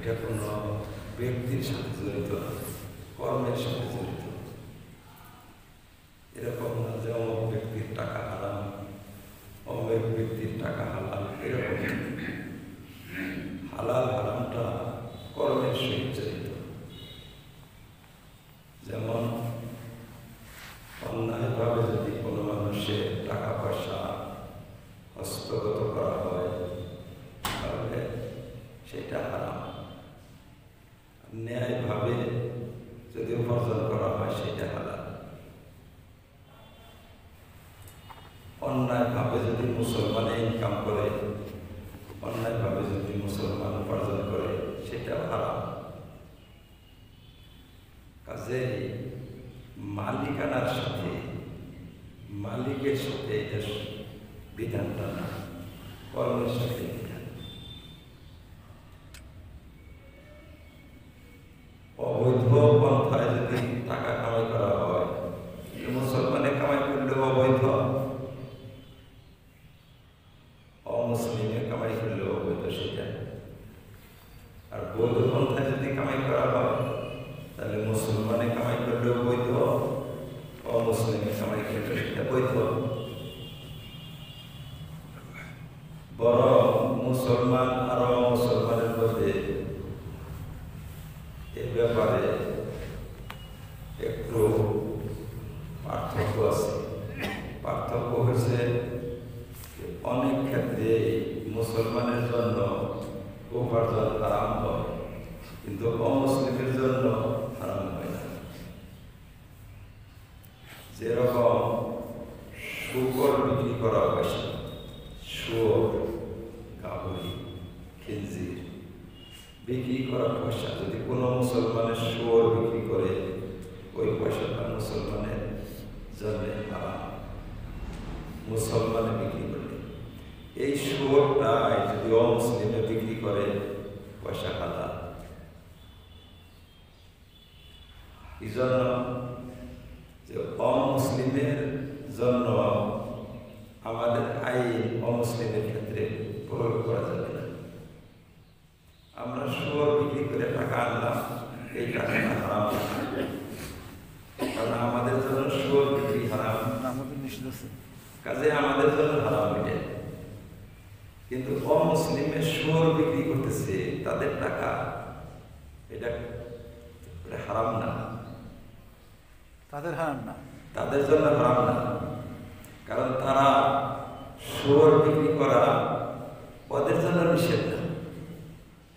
এটা কোনো ব্যক্তির সাথে জড়িত না, কর্মের সাথে জড়িত। এরকম না যে অমুক ব্যক্তির টাকা হারাম, অমুক ব্যক্তির টাকা হালাল, এরকম হালাল হারামটা কর্মের সহিত জড়িত। যেমন অন্যায়ভাবে যদি কোনো মানুষের টাকা পয়সা হস্তগত করা হয় তাহলে সেটা হারাম। ন্যায়ভাবে যদি উপার্জন করা হয় সেটা হালাল। অন্যায়ভাবে যদি মুসলমানে ইনকাম করে, অন্যায়ভাবে যদি মুসলমান উপার্জন করে সেটা হারাম। কাজেই মালিকানার সাথে, মালিকের সাথে এটা বিধানটা না, কর্মের সাথে বিধান। অবৈধ পন্থায় যদি টাকা কামাই করা হয়, মুসলমানে কামাই করলেও অবৈধ, অমুসলিমে কামাই করলেও অবৈধ সেটা। আর বৈধ পন্থায় যদি কামাই করা হয় তাহলে মুসলমানে কামাই করলেও বৈধ, অমুসলিমে কামাই করলেও সেটা বৈধ। বরং মুসলমান আর অমুসলমানের মধ্যে এ ব্যাপারে একটু পার্থক্য আছে। পার্থক্য হচ্ছে অনেক ক্ষেত্রে মুসলমানের জন্য উপার্জন হারাম হয়, কিন্তু অমুসলিমের জন্য হারাম হয় না। যেরকম শুকর বিক্রি করা পয়সা, শুয়োর, গাভী, খিনজির বিক্রি করা পয়সা যদি কোনো মুসলমানের শুয়োর বিক্রি করে, ওই পয়সাটা মুসলমানের জন্য হারাম। মুসলমানে বিক্রি করে এই শুয়োরটাই যদি অমুসলিমে বিক্রি করে পয়সা হালাল। এই জন্য যে অমুসলিমের জন্য আমাদের আইন অমুসলিমের ক্ষেত্রে প্রয়োগ করা যাবে না। আমরা শুয়োর বিক্রি করে টাকা আনলাম, এই টাকাটা হারাম, কারণ আমাদের জন্য শুয়োর বিক্রি হারাম, কাজে আমাদের জন্য হারাম এটা। কিন্তু অমুসলিমের শুয়োর বিক্রি করতেছে, তাদের টাকা, এটা হারাম না, তাদের হারাম না, তাদের জন্য হারাম না। কারণ তারা শুয়োর বিক্রি করা ওদের জন্য নিষেধ না।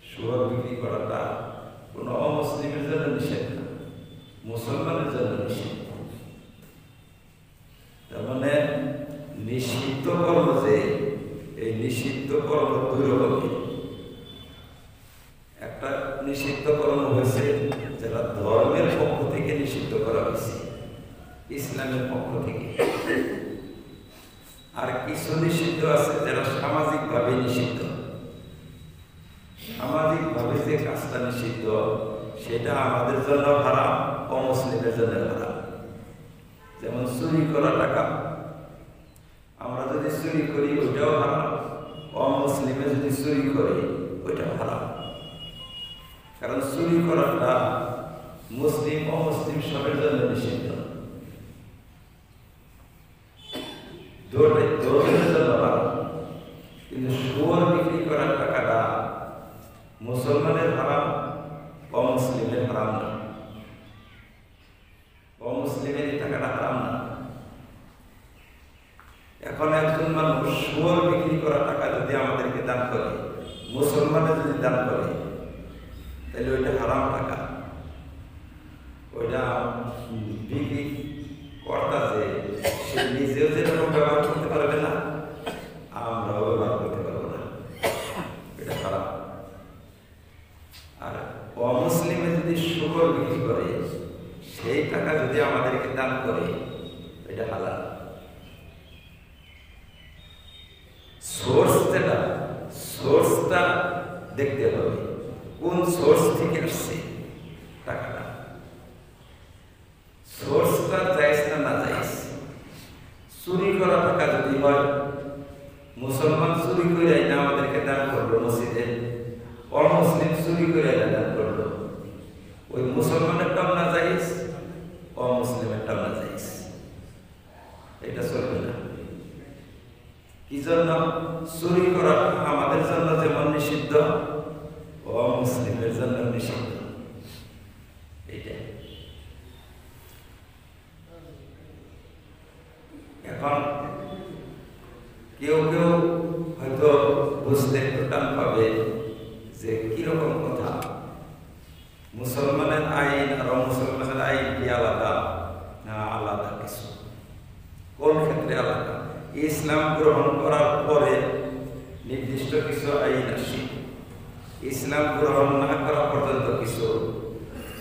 শুয়োর বিক্রি করাটা কোনো অমুসলিমের জন্য নিষেধ না, মুসলমানের জন্য নিষেধ। তার মানে নিষিদ্ধ কর্ম, যে এই নিষিদ্ধ কর্ম দুই রকমের। একটা নিষিদ্ধ কর্ম হয়েছে যেটা ধর্মের পক্ষ থেকে নিষিদ্ধ করা হয়েছে, ইসলামের পক্ষ থেকে। আর কিছু নিষিদ্ধ আছে যারা সামাজিকভাবে নিষিদ্ধ। সামাজিকভাবে যে কাজটা নিষিদ্ধ সেটা আমাদের জন্য হারাম, অমুসলিমের জন্য হারাম। যেমন চুরি করা টাকা, আমরা যদি চুরি করি ওইটাও হারাম, অমুসলিমে যদি চুরি করে ওইটাও হারাম। কারণ চুরি করাটা মুসলিম অমুসলিম সবের জন্য নিষিদ্ধ, দুজনের জন্য হারাম। কিন্তু শুয়োর বিক্রি করার টাকাটা মুসলমানের হারাম, অমুসলিমের হারাম না, অমুসলিমের এই টাকাটা হারাম না। এখন একজন মানুষ শুয়োর বিক্রি করা টাকা যদি আমাদেরকে দান করে, মুসলমানের যদি দান করে, তাহলে ওইটা হারাম টাকা। ওইটা বিক্রি কর্তা যে সে নিজেও যেরকম ব্যবহার করতে পারবে না, আমরাও ব্যবহার করতে পারবো না, এটা হারাম। আর অমুসলিমে যদি শুকর বিক্রি করে, সেই টাকা যদি আমাদেরকে দান করে, এটা হালাল। সোর্সটা দেখতে হবে, কোন সোর্স থেকে আসছে টাকাটা, সোর্সটা জায়েজ না না জায়েজ। চুরি করা টাকা যদি হয়, মুসলমান চুরি করে না আমাদেরকে দান করলো মসজিদে, অমুসলিম চুরি করে করাটা আমাদের জন্য যেমন নিষিদ্ধ, অমুসলিমের জন্য নিষিদ্ধ। এইটাই। এখন কেউ কেউ হয়তো বুঝতে একটু টান পাবে যে কিরকম কথা, মুসলমানের আইন আর অমুসলমানের আইন কি আলাদা? না, আলাদা কিছু। কোন ক্ষেত্রে আলাদা? ইসলাম গ্রহণ করার পরে নির্দিষ্ট কিছু আইন আসে, ইসলাম গ্রহণ না করা পর্যন্ত কিছু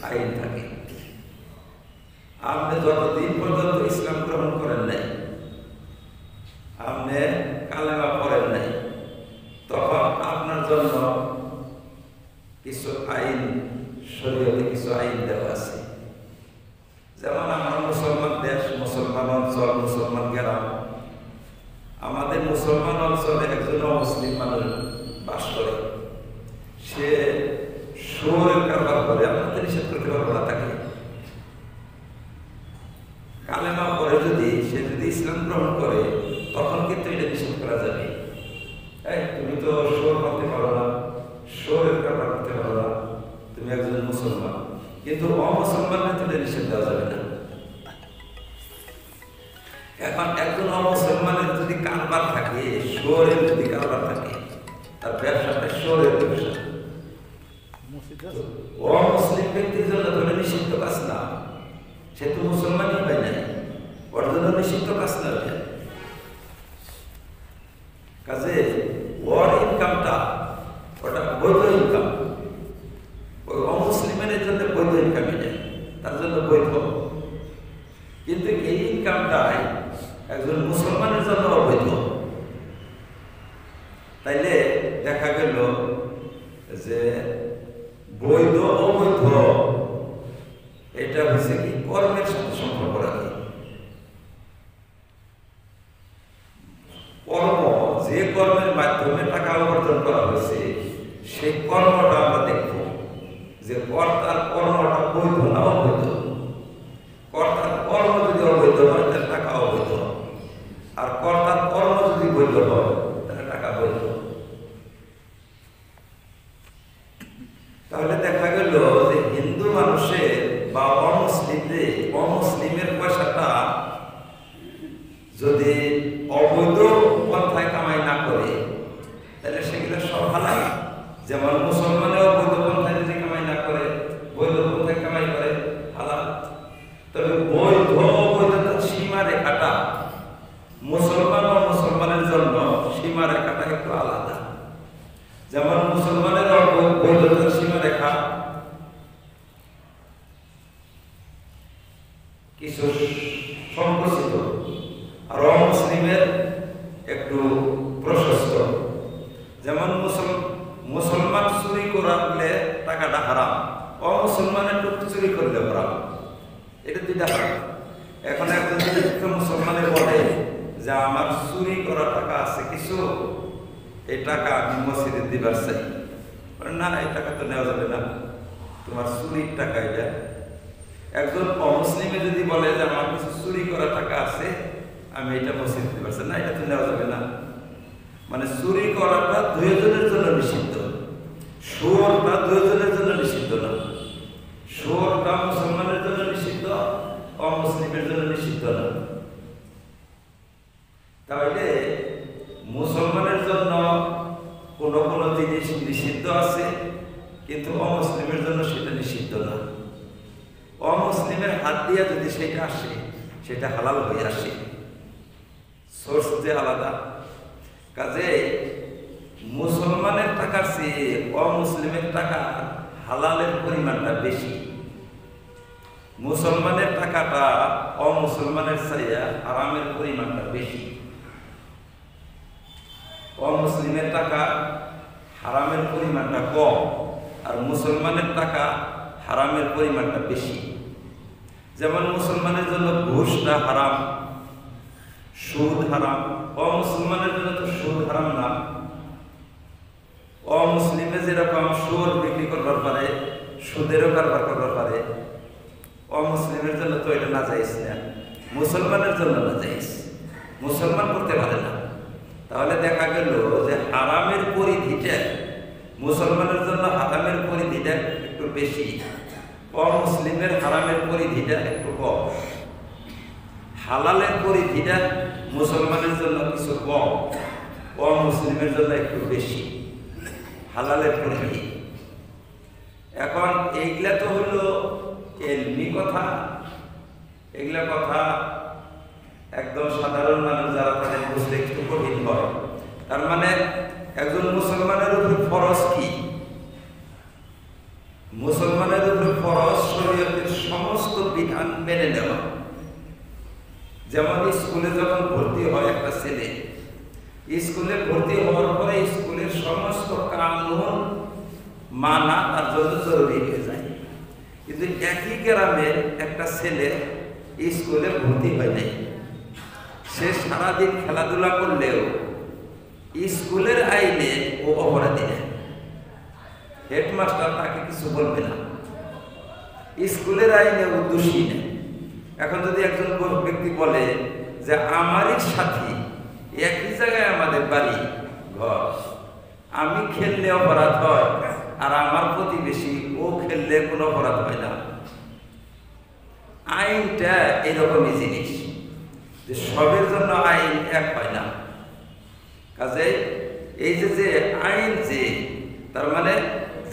আইন থাকে। আপনি যতদিন পর্যন্ত ইসলাম গ্রহণ করেন নাই, আপনি কালেমা পড়েন নাই, তখন আপনার জন্য কিছু আইন, শরীয়তে কিছু আইন দেওয়া আছে। যেমন আমরা মুসলমান দেশ, মুসলমান অঞ্চল, মুসলমান গ্রাম, আমাদের মুসলমান অঞ্চলে একজন মুসলিম মানুষ বাস করে, সে শুয়োরের কারবার করে, আপনাদের নিষেধ করতে পারবো না তাকে। কালেমা পরে যদি সে যদি ইসলাম গ্রহণ করে, তখন কিন্তু এটা নিষেধ করা যাবে। তুমি তো শুয়োর করতে পারো না, শুয়োরের কারবার করতে পারো না, তুমি একজন মুসলমান। কিন্তু অমুসলমানদের এটা নিষেধ দেওয়া যাবে না। এখন একজন অমুসলমানের যদি কারবার থাকে, শুয়োরের যদি কারবার থাকে, তার ব্যবসাটা শুয়োরের ব্যবসা, অমুসলিম ব্যক্তির জন্য তো নিষিদ্ধ কাজ না, সে তো মুসলমানই হয় নাই, ওর জন্য নিষিদ্ধ কাজ না। কাজে ওর ইনকামটা ওটা বৈধ ইনকাম, ওই অমুসলিমের জন্য বৈধ ইনকাম, এটা তার জন্য বৈধ। কিন্তু এই ইনকামটাই একজন মুসলমানের জন্য অবৈধ। তাইলে দেখা গেল যে বৈধ অবৈধ এটা হচ্ছে কি কর্মের সাথে সম্পর্ক রাখে। কর্ম, যে কর্মের মাধ্যমে টাকা উপার্জন করা হয়েছে, সেই কর্মটা আমরা দেখব যে কর্তার কর্মটা বৈধ না অবৈধ। কর্তার কর্ম যদি অবৈধ হয় তাহলে টাকা অবৈধ, আর কর্তার কর্ম যদি বৈধ হয় তাহলে টাকা বৈধ। তাহলে দেখা গেল যে হিন্দু মানুষের বা অমুসলিমের পয়সাটা যদি অবৈধ পন্থায় কামাই না করে, তাহলে সেগুলো সব হালাল। যেমন মুসলমানের অবৈধ পন্থায় যদি কামাই না করে, বৈধ পন্থায় কামাই করে, হালাল। তবে বৈধ অবৈধতার সীমা রেখাটা মুসলমান ও মুসলমানের জন্য সীমা রেখাটা একটু আলাদা। যেমন মুসলমানের বৈধতার সীমা রেখা কিছু সংকুচিত, আর অমুসলিমের একটু প্রশস্ত। যেমন মুসলমান চুরি করলে টাকাটা হারাম, অমুসলমানের চুরি করলে হারাম, এটা দুইটা হারাম। এখন একজন যদি মুসলমানে বলে যে আমার চুরি করা টাকা আছে কিছু, এই টাকা আমি মসজিদে দিবার চাই, না এই টাকা তো নেওয়া যাবে না, তোমার চুরির টাকা এটা। একজন অমুসলিমে যদি বলে যে আমার কিছু চুরি করা টাকা আছে, আমি এটা মসজিদে দিবার চাই, না এটা তো নেওয়া যাবে না। মানে চুরি করাটা দুইজনের জন্য নিষিদ্ধ, শুয়োরটা দুইজনের জন্য নিষিদ্ধ না। শুয়োরটা মুসলমানের জন্য নিষিদ্ধ, অমুসলিমের জন্য নিষিদ্ধ না। তাহলে মুসলমানের জন্য কোনো কোনো জিনিস নিষিদ্ধ আছে, কিন্তু অমুসলিমের জন্য সেটা নিষিদ্ধ না। অমুসলিমের হাত দিয়ে যদি সেটা আসে, সেটা হালাল হয়ে আসে, সোর্স যে আলাদা। কাজে মুসলমানের টাকার চেয়ে অমুসলিমের টাকা হালালের পরিমাণটা বেশি। মুসলমানের টাকাটা অমুসলমানের চাইয়া হারামের পরিমাণটা বেশি। অমুসলিমের টাকা হারামের পরিমাণটা কম, আর মুসলমানের টাকা হারামের পরিমাণটা বেশি। যেমন মুসলমানের জন্য ঘুষটা হারাম, সুদ হারাম, অমুসলমানের জন্য তো সুদ হারাম না। অমুসলিমে যেরকম সুদ বিক্রি করবার পারে, সুদেরও কারবার করবার পারে, অমুসলিমের জন্য তো এটা না যাইস না, মুসলমানের জন্য না যাইস, মুসলমান করতে পারে না। তাহলে দেখা গেল যে হারাম পরিধিটা, মুসলমানের জন্য হারামের পরিধিটা একটু বেশি, অমুসলিমের হারামের পরিধিটা একটু কম। হালালের পরিধিটা মুসলমানের জন্য কিছু কম, অমুসলিমের জন্য একটু বেশি হালালের পরিধি। এখন এইগুলা তো হলো এলমি কথা, এগুলা কথা একদম সাধারণ মানুষ যারা তাদের বুঝতে একটু কঠিন হয়। তার মানে একজন মুসলমানের উপর ফরজ কি? মুসলমানের উপর ফরজ শরীয়তের সমস্ত বিধান মেনে নেওয়া। যেমন স্কুলে যখন ভর্তি হয় একটা ছেলে, স্কুলে ভর্তি হওয়ার পরে স্কুলের সমস্ত কানুন মানা তার জন্য জরুরি হয়ে যায়। কিন্তু একই গ্রামের একটা ছেলে স্কুলে ভর্তি হয় নাই, সে সারাদিন খেলাধুলা করলেও স্কুলের আইনে ও অপরাধী না, হেডমাস্টার তাকে কিছু বলবে না, স্কুলের আইনে ও দোষী না। এখন যদি একজন ব্যক্তি বলে যে আমারই সাথী, একই জায়গায় আমাদের বাড়ি ঘর, আমি খেললে অপরাধ হয় আর আমার প্রতিবেশী ও খেললে কোনো অপরাধ হয় না, আইনটা এরকমই জিনিস যে সবের জন্য আইন এক হয় না। কাজে এই যে আইন, যে তার মানে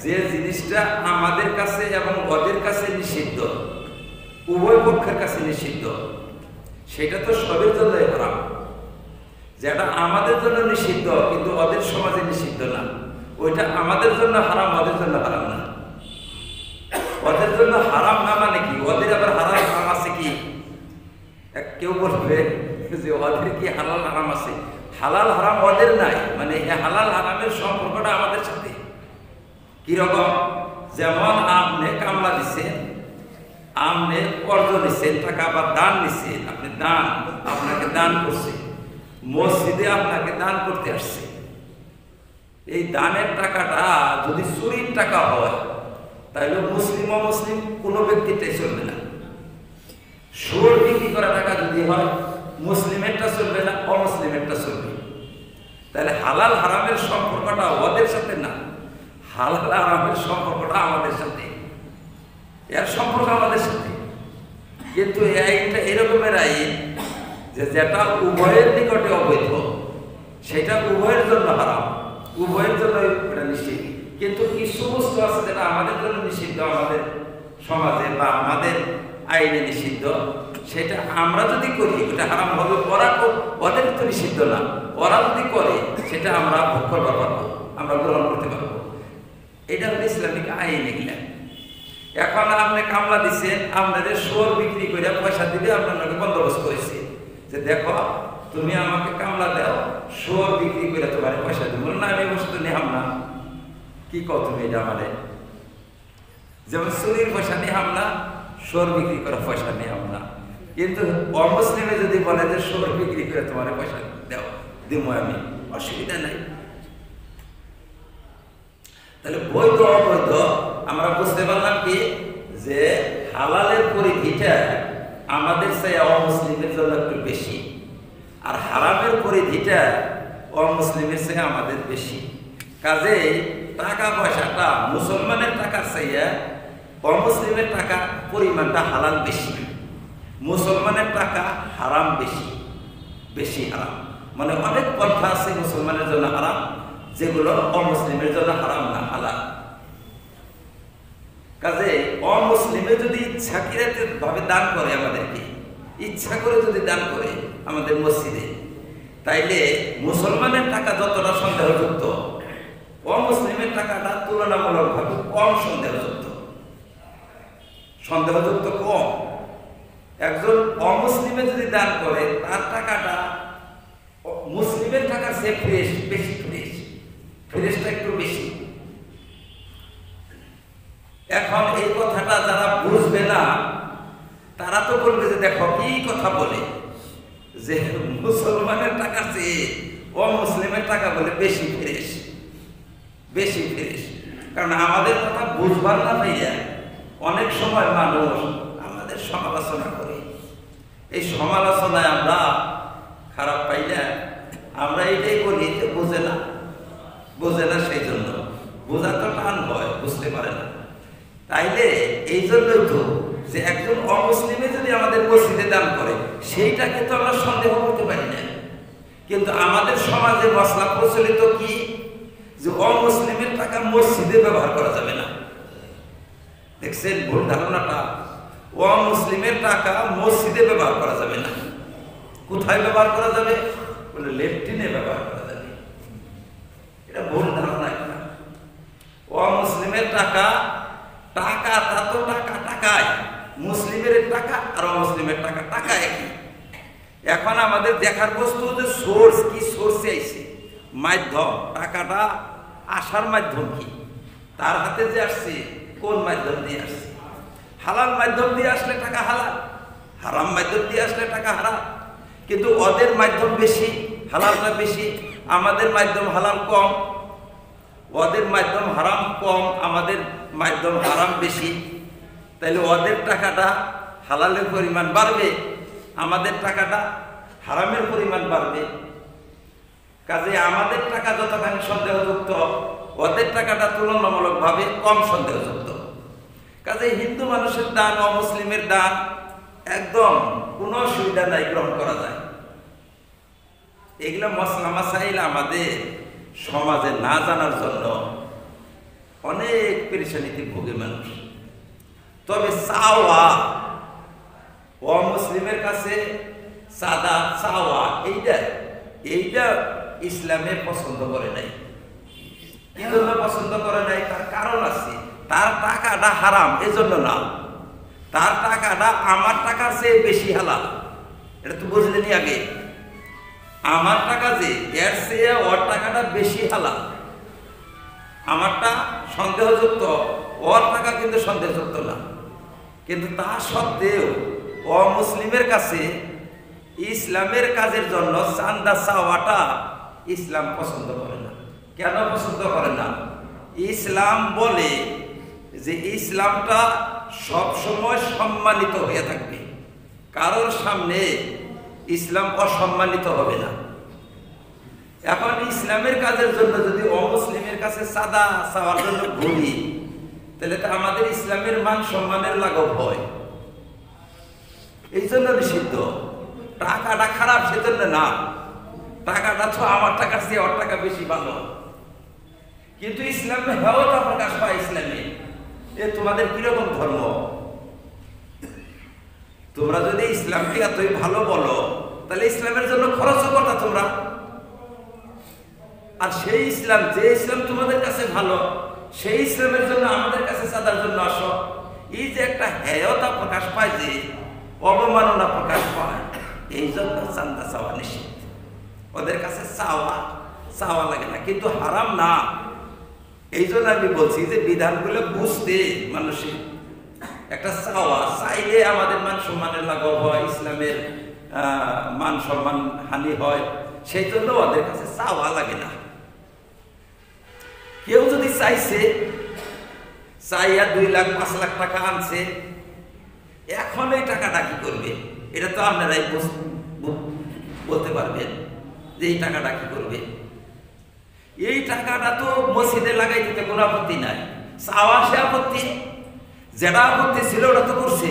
যে জিনিসটা আমাদের কাছে এবং ওদের কাছে নিষিদ্ধ, উভয় পক্ষের কাছে নিষিদ্ধ, সেটা তো সবের জন্য হারাম। যেটা আমাদের জন্য নিষিদ্ধ কিন্তু ওদের সমাজে নিষিদ্ধ না, ওইটা আমাদের জন্য হারাম, ওদের জন্য হারাম না। ওদের জন্য হারাম না মানে কি? ওদের আবার হারাম আছে কি? কেউ বলবে যে ওদের কি হালাল হারাম আছে? হালাল হারাম ওদের নাই, মানে হালাল হারামের সম্পর্কটা আমাদের সাথে কিরকম? যেমন আপনি কামলা দিচ্ছেন, আপনি অর্জ নিচ্ছেন টাকা বা দান নিচ্ছেন, আপনি দান, আপনাকে দান করছে, মসজিদে আপনাকে দান করতে আসছে। এই দানের টাকাটা যদি চুরির টাকা হয় তাহলে মুসলিম অমুসলিম কোনো ব্যক্তিটাই চলবে না। সুর বিক্রি করা টাকা যদি হয় মুসলিমেরটা চলবে না, অমুসলিমেরটা চলবে। তাহলে হালাল হারামের সম্পর্কটা ওদের সাথে না, হালাল হারামের সম্পর্কটা আমাদের সাথে, এর সম্পর্ক আমাদের সাথে। কিন্তু এই আইনটা এরকমের আইন যে যেটা উভয়ের নিকটে অবৈধ সেটা উভয়ের জন্য হারাম, উভয়ের জন্য এটা নিষিদ্ধ। কিন্তু কিছু বস্তু আছে যেটা আমাদের জন্য নিষিদ্ধ, আমাদের সমাজে বা আমাদের আইনে নিষিদ্ধ, সেটা আমরা যদি করি ওটা হারাম হবে। ওরা ওদের তো নিষিদ্ধ না, ওরা যদি করে সেটা আমরা ভোগ করতে পারবো, আমরা গ্রহণ করতে পারবো। এটা হলো ইসলামিক আইন। এগুলা এখন আপনি কামলা দিচ্ছেন, আপনাদের সোর বিক্রি করে পয়সা দিবে, আপনাকে বন্দোবস্ত করেছে যে দেখো তুমি আমাকে কামলা দাও, সোর বিক্রি করে তোমার পয়সা দিব না, আমি বস্তু নিহাম না। কি কও তুমি এটা? আমাদের যেমন চুরির পয়সা নিহাম না, সোর বিক্রি করা পয়সা নিহাম না। কিন্তু অমুসলিমে যদি বলে যে সোর বিক্রি করে তোমার পয়সা দাও, দিব আমি, অসুবিধা নাই। তাহলে বৈধ অবৈধ আমরা বুঝতে পারলাম কি যে হালালের পরিধিটা আমাদের চেয়ে অমুসলিমের জন্য একটু বেশি, আর হারামের পরিধিটা অমুসলিমের চেয়ে আমাদের বেশি। কাজে টাকা পয়সাটা মুসলমানের টাকার চেয়ে অমুসলিমের টাকা পরিমাণটা হালাল বেশি, মুসলমানের টাকা হারাম বেশি, বেশি হারাম। মানে অনেক পন্থা আছে মুসলমানের জন্য হারাম যেগুলো অমুসলিমের জন্য হারাম না, হালাল। কাজে অমুসলিমে যদি ইচ্ছাকৃত ভাবে দান করে, আমাদেরকে ইচ্ছা করে যদি দান করে আমাদের মসজিদে, তাইলে মুসলমানের টাকা যতটা সন্দেহযুক্ত, অমুসলিমের টাকাটা তুলনামূলকভাবে কম সন্দেহযুক্ত, সন্দেহযুক্ত কম। একজন অমুসলিমে যদি দান করে তার টাকাটা মুসলিমের টাকার চেয়ে ফ্রেশ, বেশি ফ্রেশ, ফ্রেশটা একটু বেশি। এখন এই কথাটা যারা বুঝবে না তারা তো বলবে যে দেখো কি কথা বলে, যে মুসলমানের টাকা চেয়ে অমুসলিমের টাকা বলে বেশি ফ্রেশ, বেশি ফ্রেশ। কারণ আমাদের কথা বুঝবার না ভাইয়া অনেক সময় মানুষ আমাদের সমালোচনা করে, এই সমালোচনায় আমরা খারাপ পাই না, আমরা এটাই বলি যে বোঝে না, বোঝে না, সেই জন্য বোঝা তো টান হয়, বুঝতে পারে না। তাইলে এই জন্যই তো যে একজন অমুসলিমে যদি আমাদের মসজিদে দান করে সেইটাকে তো আমরা সন্দেহ করতে পারি না। কিন্তু আমাদের সমাজে মশলা প্রচলিত কি যে অমুসলিমের টাকা মসজিদে ব্যবহার করা যাবে না। দেখছেন ভুল ধারণাটা? অমুসলিমের টাকা মসজিদে ব্যবহার করা যাবে না। কোথায় ব্যবহার করা যাবে? বলে লেফটিনে ব্যবহার করা যাবে। এটা ভুল ধারণা একটা। অমুসলিমের টাকা তা তো টাকা টাকায়, মুসলিমের টাকা আর অমুসলিমের টাকা টাকা একই। এখন আমাদের দেখার বস্তু যে সোর্স কি, সোর্সে আইছে মাধ্যম, টাকাটা আসার মাধ্যম কি, তার হাতে যে আসছে কোন মাধ্যম দিয়ে আসছে। হালাল মাধ্যম দিয়ে আসলে টাকা হালাল, হারাম মাধ্যম দিয়ে আসলে টাকা হারাম। কিন্তু ওদের মাধ্যম বেশি, হালালটা বেশি, আমাদের মাধ্যম হালাল কম। ওদের মাধ্যম হারাম কম, আমাদের মাধ্যম হারাম বেশি। তাইলে ওদের টাকাটা হালালের পরিমাণ বাড়বে, আমাদের টাকাটা হারামের পরিমাণ বাড়বে। কাজে আমাদের টাকা যতখানি সন্দেহযুক্ত, ওদের টাকাটা তুলনামূলকভাবে কম সন্দেহযুক্ত। কাজে হিন্দু মানুষের দান, অমুসলিমের দান একদম কোনো অসুবিধা নাই, গ্রহণ করা যায়। এগুলো মশলা মাসাইল আমাদের সমাজে না জানার জন্য অনেক পেরেশানিতে ভোগে মানুষ। তবে চাওয়া, অমুসলিমের কাছে সাদা চাওয়া, এইটা ইসলামে পছন্দ করে নাই। কি জন্য পছন্দ করে নাই? তার কারণ আছে। তার টাকাটা হারাম এজন্য না, তার টাকাটা আমার টাকার চেয়ে বেশি হালাল। এটা তো বুঝলেনি আগে? আমার টাকা যে এর চেয়ে ওর টাকাটা বেশি হালাল। আমারটা সন্দেহযুক্ত, ওর টাকা কিন্তু সন্দেহযুক্ত না। কিন্তু তা সত্ত্বেও অমুসলিমের কাছে ইসলামের কাজের জন্য চান্দা চাওয়াটা ইসলাম পছন্দ করে না। কেন পছন্দ করে না? ইসলাম বলে যে ইসলামটা সবসময় সম্মানিত হয়ে থাকবে, কারোর সামনে ইসলাম অসম্মানিত হবে না। এখন ইসলামের কাজের জন্য যদি অমুসলিমের কাছে সাদা চাওয়ার জন্য ঘুরি, তাহলে তো আমাদের ইসলামের মান সম্মানের লাঘব হয়। এই জন্য নিষিদ্ধ। টাকাটা খারাপ সেজন্য না, টাকাটা তো আমার টাকার চেয়ে ওর টাকা বেশি ভালো। কিন্তু ইসলামে হেওয়াটা প্রকাশ পায় ইসলামে। এ তোমাদের কিরকম ধর্ম? তোমরা যদি ইসলামকে এতই ভালো বলো, তাহলে ইসলামের জন্য খরচও করতা তোমরা। আর সেই ইসলাম, যে ইসলাম তোমাদের কাছে ভালো, সেই ইসলামের জন্য আমাদের কাছে চাঁদার জন্য আসো। এই যে একটা হেয়তা প্রকাশ পায়, যে অবমাননা প্রকাশ পায়, এই জন্য চান্দা চাওয়া নিষিদ্ধ। ওদের কাছে চাওয়া লাগে না, কিন্তু হারাম না। এই জন্য আমি বলছি যে বিধানগুলো বুঝতে মানুষের একটা চাইলে আমাদের মান সম্মানের লাঘব হয়, ইসলামের মান সম্মান হানি হয়। সেই জন্য ওদের কাছে চাওয়া লাগে না। কেউ যদি চাইয়া 2 লাখ 5 লাখ টাকা আনছে, এখন এই টাকাটা কি করবে? এটা তো আপনারাই বলতে পারবেন যে এই টাকাটা কি করবে। এই টাকাটা তো মসজিদে লাগাই দিতে কোনো আপত্তি নাই। চাওয়া সে আপত্তি, যেটা আপত্তি ছিল ওটা তো করছে,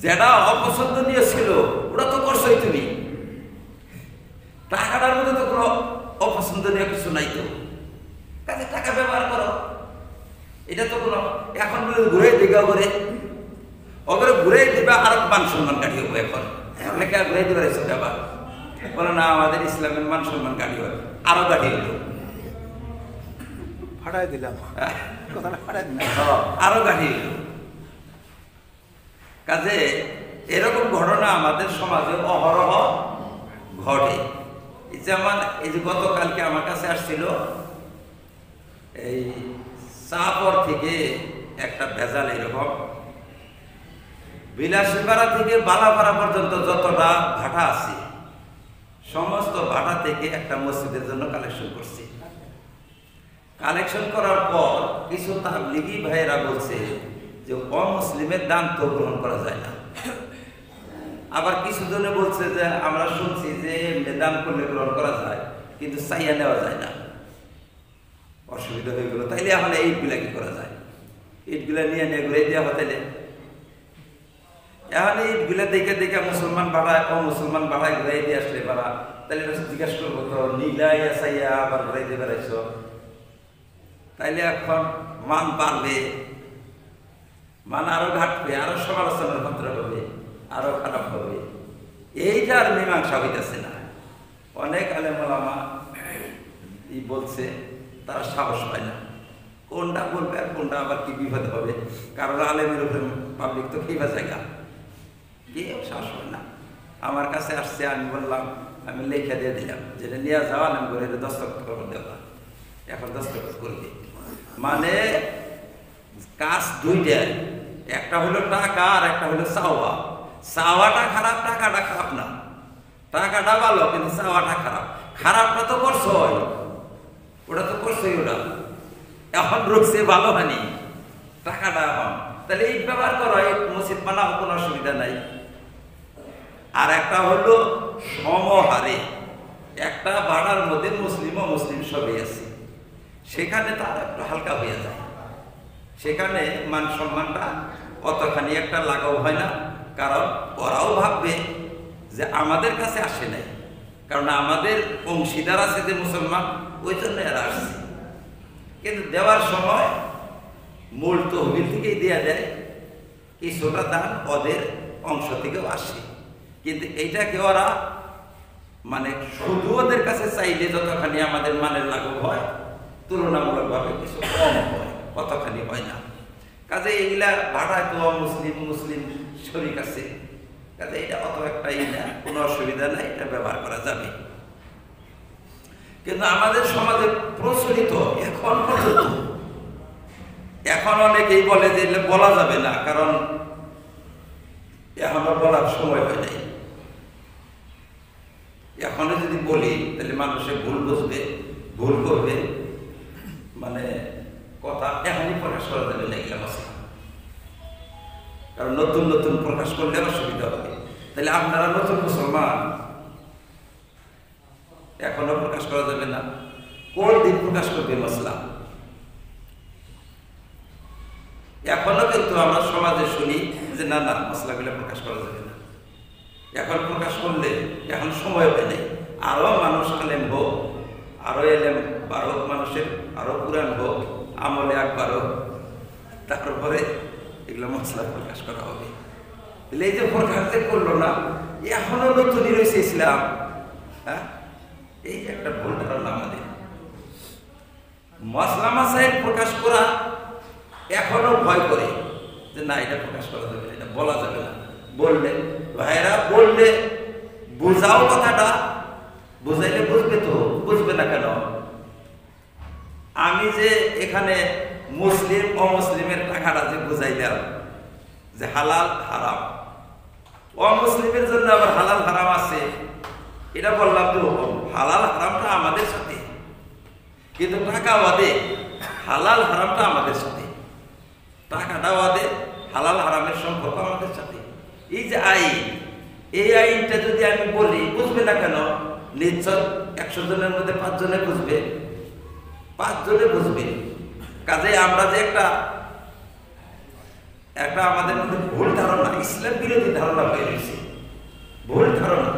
যেটা অপছন্দনীয় ছিল ওটা তো করছোই তুমি। টাকাটার মধ্যে তো কোনো অপছন্দনীয় কিছু নাই, তো কাজে টাকা ব্যবহার করো। এটা তো কোনো এখন ঘুরে দিঘা করে ওগুলো ঘুরে দিবা, আর মান সম্মান কাটিয়ে হবে। এখন অনেকে ঘুরে দিবার এসে ব্যাপার বলে না, আমাদের ইসলামের মান সম্মান কাটিয়ে হবে, আরো কাটিয়ে হলো, ফাটাই দিলাম, আরো কাটিয়ে হলো। কাজে এরকম ঘটনা আমাদের সমাজে অহরহ ঘটে। যেমন এই যে গতকালকে আমার কাছে আসছিল এই চাপর থেকে একটা ভেজাল, এরকম বিলাসীপাড়া থেকে বালাপাড়া পর্যন্ত যতটা ভাটা আছে সমস্ত ভাটা থেকে একটা মসজিদের জন্য কালেকশন করছি। কালেকশন করার পর কিছু তাবলিগী ভাইয়েরা বলছে যে অমুসলিমের দান তো গ্রহণ করা যায় না। আবার কিছু জনে বলছে যে আমরা শুনছি যে দান করলে গ্রহণ করা যায়। কিন্তু চাইয়া নেওয়া যায় না, অসুবিধা হয়ে গেল। তাইলে এখন এই ইটগুলা কি করা যায়? ইটগুলা নিয়ে ঘুরে দেওয়া হতাইলে এখন ইটগুলা দেখে দেখে মুসলমান বাড়ায় মুসলমান বাড়ায় ঘুরাই দিয়ে আসলে বাড়া, তাহলে জিজ্ঞাসা করবো তো নীলাইয়া চাইয়া আবার ঘুরাই দিয়ে বেড়াইছ, তাইলে এখন মান বাড়বে, মান আরো ঘাটবে, আরো সমালোচনার পাত্র হবে, আরো খারাপ হবে। এইটার মীমাংসা হইতেছে না। অনেক আলেম ওলামা বলছে, তারা সাহস পায় না কোনটা বলবে আর কোনটা আবার কি বিপদ হবে। কারণ আলেমের উপরে পাবলিক তো খেয়ে জায়গা, কেউ সাহস পায় না। আমার কাছে আসছে, আমি বললাম, আমি লেখা দিয়ে দিলাম, যেটা নিয়ে যাওয়া নাম করে দস্তখত করে দেওয়া, এখন দস্তখত করবে। মানে কাজ দুইটাই, একটা হলো টাকা আর একটা হলো চাওয়া। চাওয়াটা খারাপ, টাকাটা খারাপ না। টাকাটা ভালো, কিন্তু চাওয়াটা খারাপ। খারাপটা তো করছই, ওটা তো করছই, ওটা এখন রুখছে ভালো হয়নি টাকাটা এখন। তাহলে এই ব্যবহার করো, এই মসজিদ বানাও, কোনো অসুবিধা নাই। আর একটা হলো সমহারে, একটা ভাড়ার মধ্যে মুসলিম ও মুসলিম সবই আছে, সেখানে তার একটু হালকা হয়ে যায়, সেখানে মান সম্মানটা অতখানি একটা লাগাও হয় না। কারণ ওরাও ভাববে যে আমাদের কাছে আসে নাই, কারণ আমাদের অংশীদার আছে যে মুসলমান, ওই জন্য এরা আসছে। কিন্তু দেওয়ার সময় মূল তহবিল থেকেই দেওয়া যায়, কিছুটা দান ওদের অংশ থেকেও আসে। কিন্তু এইটাকে ওরা মানে শুধু ওদের কাছে চাইলে যতখানি আমাদের মানের লাঘব হয়, তুলনামূলকভাবে কিছু কম হয়, কতখানি হয় না। কাজে এইগুলা ভাড়ায় তো মুসলিম মুসলিম শরীক আছে, কাজে এটা অত একটা না, কোনো অসুবিধা নাই, এটা ব্যবহার করা যাবে। কিন্তু আমাদের সমাজে প্রচলিত এখন পর্যন্ত, এখন অনেকেই বলে যে বলা যাবে না, কারণ এখনো বলার সময় হয় নাই। এখনো যদি বলি তাহলে মানুষে ভুল বুঝবে, ভুল করবে, মানে কথা এখনই প্রকাশ করা যাবে না, এগুলো মশলা। কারণ নতুন নতুন প্রকাশ করলে অসুবিধা হবে। তাহলে আপনারা নতুন মুসলমান, এখনো প্রকাশ করা যাবে না। কোন দিন প্রকাশ করবে মশলা? এখনো কিন্তু আমরা সমাজে শুনি যে না না, মশলাগুলো প্রকাশ করা যাবে না। এখন প্রকাশ করলে এখন সময় হয় নাই, আরো মানুষ আলেম হোক, আরো এলেম বারক, মানুষের আরো পুরান হোক, আমলে একবার হোক, তারপরে এগুলো মশলা প্রকাশ করা হবে। এই যে প্রকাশ করলো না, এখনো নতুনই রয়েছে ইসলাম। হ্যাঁ, এই একটা ভুল ধারণা আমাদের। মশলা মাসাইল প্রকাশ করা এখনো ভয় করে যে না, এটা প্রকাশ করা যাবে না, এটা বলা যাবে না। বললে ভাইরা, বললে বুঝাও কথাটা, বুঝাইলে বুঝবে তো, বুঝবে না কেন? আমি যে এখানে মুসলিম অমুসলিমের টাকাটা যে বুঝাইলাম যে হালাল হারাম, অমুসলিমের জন্য আবার হালাল হারাম আছে, এটা বললাম তো হালাল হারামটা আমাদের সাথে, কিন্তু টাকা বাদে হালাল হারামটা আমাদের সাথে, টাকাটা বাদে হালাল হারামের সম্পর্ক আমাদের সাথে। এই যে আইন, এই আইনটা যদি আমি বলি, বুঝবে না কেন? নিশ্চয় 100 জনের মধ্যে 5 জনে বুঝবে, 5 জনে বুঝবে। কাজে আমরা যে একটা আমাদের মধ্যে ভুল ধারণা, ইসলাম বিরোধী ধারণা হয়ে রয়েছে, ভুল ধারণা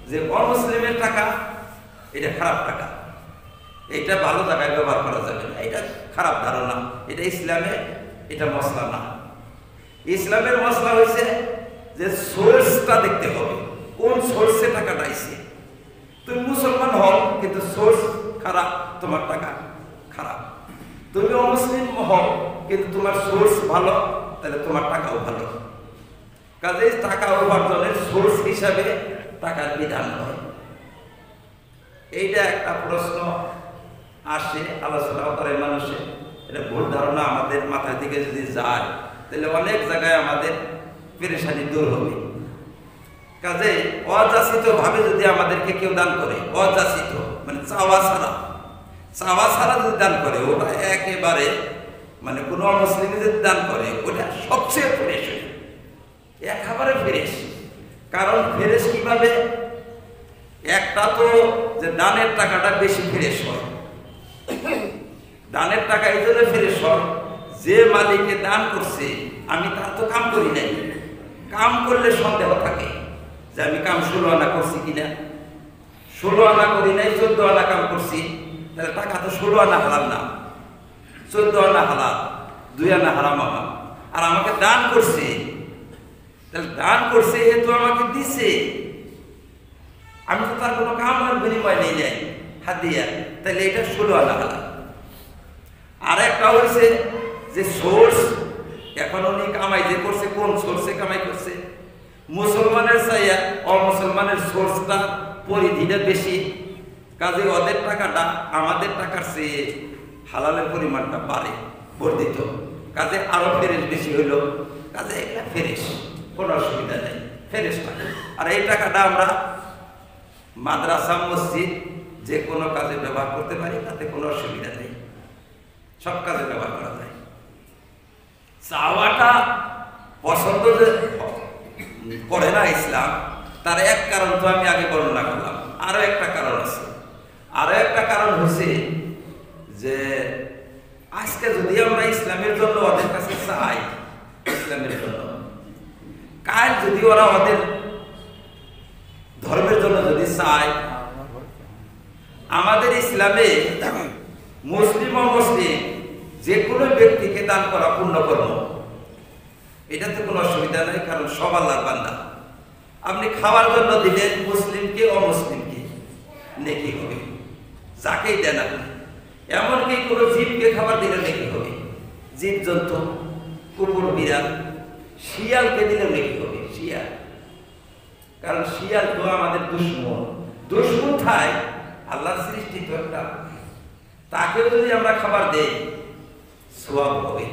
যে অমুসলিমের টাকা এটা খারাপ টাকা, এটা ভালো টাকায় ব্যবহার করা যাবে না, এটা খারাপ ধারণা। এটা ইসলামে এটা মশলা না। ইসলামের মশলা হয়েছে যে সোর্সটা দেখতে হবে, কোন সোর্সে টাকাটা আইছে। তুমি মুসলমান হও কিন্তু সোর্স খারাপ, তোমার টাকা খারাপ। তুমি অমুসলিম হও কিন্তু তোমার সোর্স ভালো, তাহলে তোমার টাকাও ভালো। কাজে টাকা উপার্জনের সোর্স হিসাবে টাকার বিধান হয়। এইটা একটা প্রশ্ন আসে, আলোচনা করে মানুষে। এটা ভুল ধারণা আমাদের মাথা থেকে যদি যায়, তাহলে অনেক জায়গায় আমাদের পেরেশানি দূর হবে। কাজে অযাচিত ভাবে যদি আমাদেরকে কেউ দান করে, অযাচিত মানে চাওয়া ছাড়া যদি দান করে, ওটা একেবারে মানে কোনো মুসলিম যদি দান করে, ওটা সবচেয়ে ফ্রেশ, একেবারে ফ্রেশ। কারণ ফ্রেশ কিভাবে? একটা তো যে দানের টাকাটা বেশি ফ্রেশ হয়, দানের টাকা এই জন্য ফ্রেশ হয় যে মালিকে দান করছে আমি তার তো কাম করি নাই। কাম করলে সন্দেহ থাকে যে আমি কাম 16 আনা করছি কিনা, 16 আনা করি নাই, 14 আনা কাম করছি, তাহলে টাকা তো 16 আনা হালাল না, 14 আনা হালাল, 2 আনা হারাম আমার। আর আমাকে দান করছে, তাহলে দান করছে হেতু আমাকে দিছে, আমি তো তার কোনো কাম আর বিনিময় নেই যাই হাত দিয়া, তাহলে এটা 16 আনা হালাল। আর একটা হয়েছে যে সোর্স, এখন উনি কামাই যে করছে কোন সোর্সে কামাই করছে, মুসলমানের চাইয়া অমুসলমানের সোর্সটা পরিধিটা বেশি, কাজে ওদের টাকাটা আমাদের টাকার চেয়ে হালালের পরিমাণটা বাড়ে, বর্ধিত, কাজে আরো ফেরেশ বেশি হইল, কাজে এগুলা ফেরেশ, কোনো অসুবিধা নেই, ফেরেশ টাকা। আর এই টাকাটা আমরা মাদ্রাসা মসজিদ যে কোনো কাজে ব্যবহার করতে পারি, তাতে কোনো অসুবিধা নেই, সব কাজে ব্যবহার করা যায়। চাওয়াটা পছন্দ যে করে না ইসলাম, তার এক কারণ তো আমি আগে বর্ণনা করলাম, আরো একটা কারণ আছে। আরো একটা কারণ হচ্ছে যে আজকে যদি আমরা ইসলামের জন্য ওদের কাছে চাই, ইসলামের জন্য, কাল যদি ওরা ওদের ধর্মের জন্য যদি চায়, আমাদের ইসলামে মুসলিম অমুসলিম যে কোনো ব্যক্তিকে দান করা পূর্ণ কর্ম, এটাতে কোনো অসুবিধা নেই, কারণ সব আল্লাহর বান্দা। আপনি খাওয়ার জন্য দিলেন মুসলিমকে অমুসলিমকে, নেকি হবে, যাকেই দেন আপনি। এমনকি কোনো জীবকে খাবার দিলে নেকি হবে, জীব জন্তু, কুকুর, বিড়াল, শিয়ালকে দিলে নেকি হবে, শিয়াল, কারণ শিয়াল তো আমাদের দুশ্মন। দুশ্মন থাই আল্লাহর সৃষ্টি তো একটা, তাকেও যদি আমরা খাবার দেই সোয়াব হবে।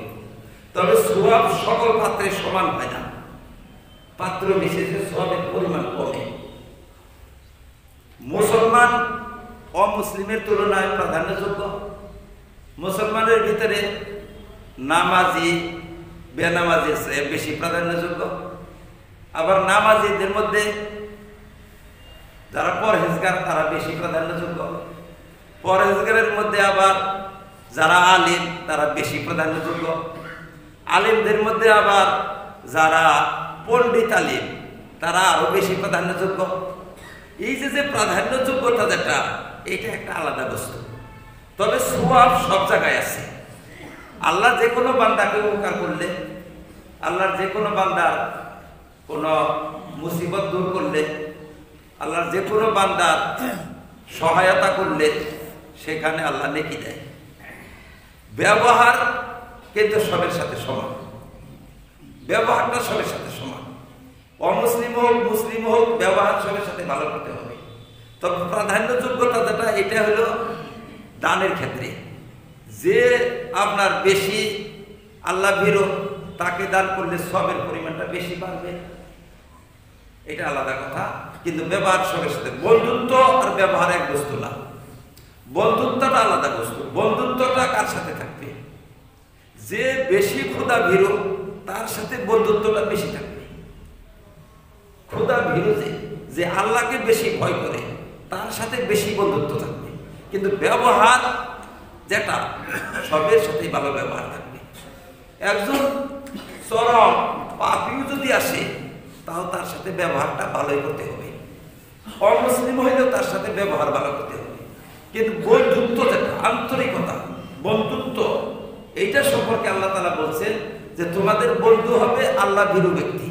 তবে সোয়াব সকল পাত্রে সমান হয় না, পাত্র বিশেষে সোয়াবের পরিমাণ কমে। মুসলমান অমুসলিমের তুলনায় প্রাধান্যযোগ্য। মুসলমানের ভিতরে নামাজি বেনামাজির চেয়ে বেশি প্রাধান্যযোগ্য। আবার নামাজিদের মধ্যে যারা পরহেজগার তারা বেশি প্রাধান্যযোগ্য। পরহেজগারের মধ্যে আবার যারা আলিম তারা বেশি প্রাধান্যযোগ্য। আলিমদের মধ্যে আবার যারা পণ্ডিত আলিম তারা আরো বেশি প্রাধান্যযোগ্য। এই যে প্রাধান্যযোগ্যতা যেটা, এটা একটা আলাদা বস্তু। তবে সওয়াব সব জায়গায় আছে। আল্লাহ যে কোনো বান্দাকে উপকার করলে, আল্লাহর যে কোনো বান্দার কোনো মুসিবত দূর করলে, আল্লাহর যে কোনো বান্দার সহায়তা করলে সেখানে আল্লাহ নেকি দেয়। ব্যবহার কিন্তু সবের সাথে সমান, ব্যবহারটা সবের সাথে সমান। অমুসলিম হোক মুসলিম হোক, ব্যবহার সবের সাথে ভালো করতে হবে। তবে প্রাধান্যযোগ্যতা যেটা, এটা হলো দানের ক্ষেত্রে। যে আপনার বেশি আল্লাহ ভীরু, তাকে দান করলে সবের পরিমাণটা বেশি বাড়বে, এটা আলাদা কথা। কিন্তু ব্যবহার সবের সাথে, বন্ধুত্ব আর ব্যবহার এক বস্তু না, বন্ধুত্বটা আলাদা বস্তু। বন্ধুত্বটা কার সাথে থাকবে? যে বেশি খোদা ভীরু তার সাথে বন্ধুত্বটা বেশি থাকবে। খোদা ভীরু যে আল্লাহকে বেশি ভয় করে তার সাথে বেশি বন্ধুত্ব থাকবে। কিন্তু ব্যবহার যেটা, সবের সাথেই ভালো ব্যবহার থাকবে। একজন চরম পাপীও যদি আসে তাও তার সাথে ব্যবহারটা ভালোই করতে হবে। অমুসলিম হইলেও তার সাথে ব্যবহার ভালো করতে হবে। কিন্তু বন্ধুত্ব যেটা, আন্তরিকতা, বন্ধুত্ব, এইটা সম্পর্কে আল্লাহ তাআলা বলছেন যে তোমাদের বন্ধু হবে আল্লাহ ভীরু ব্যক্তি।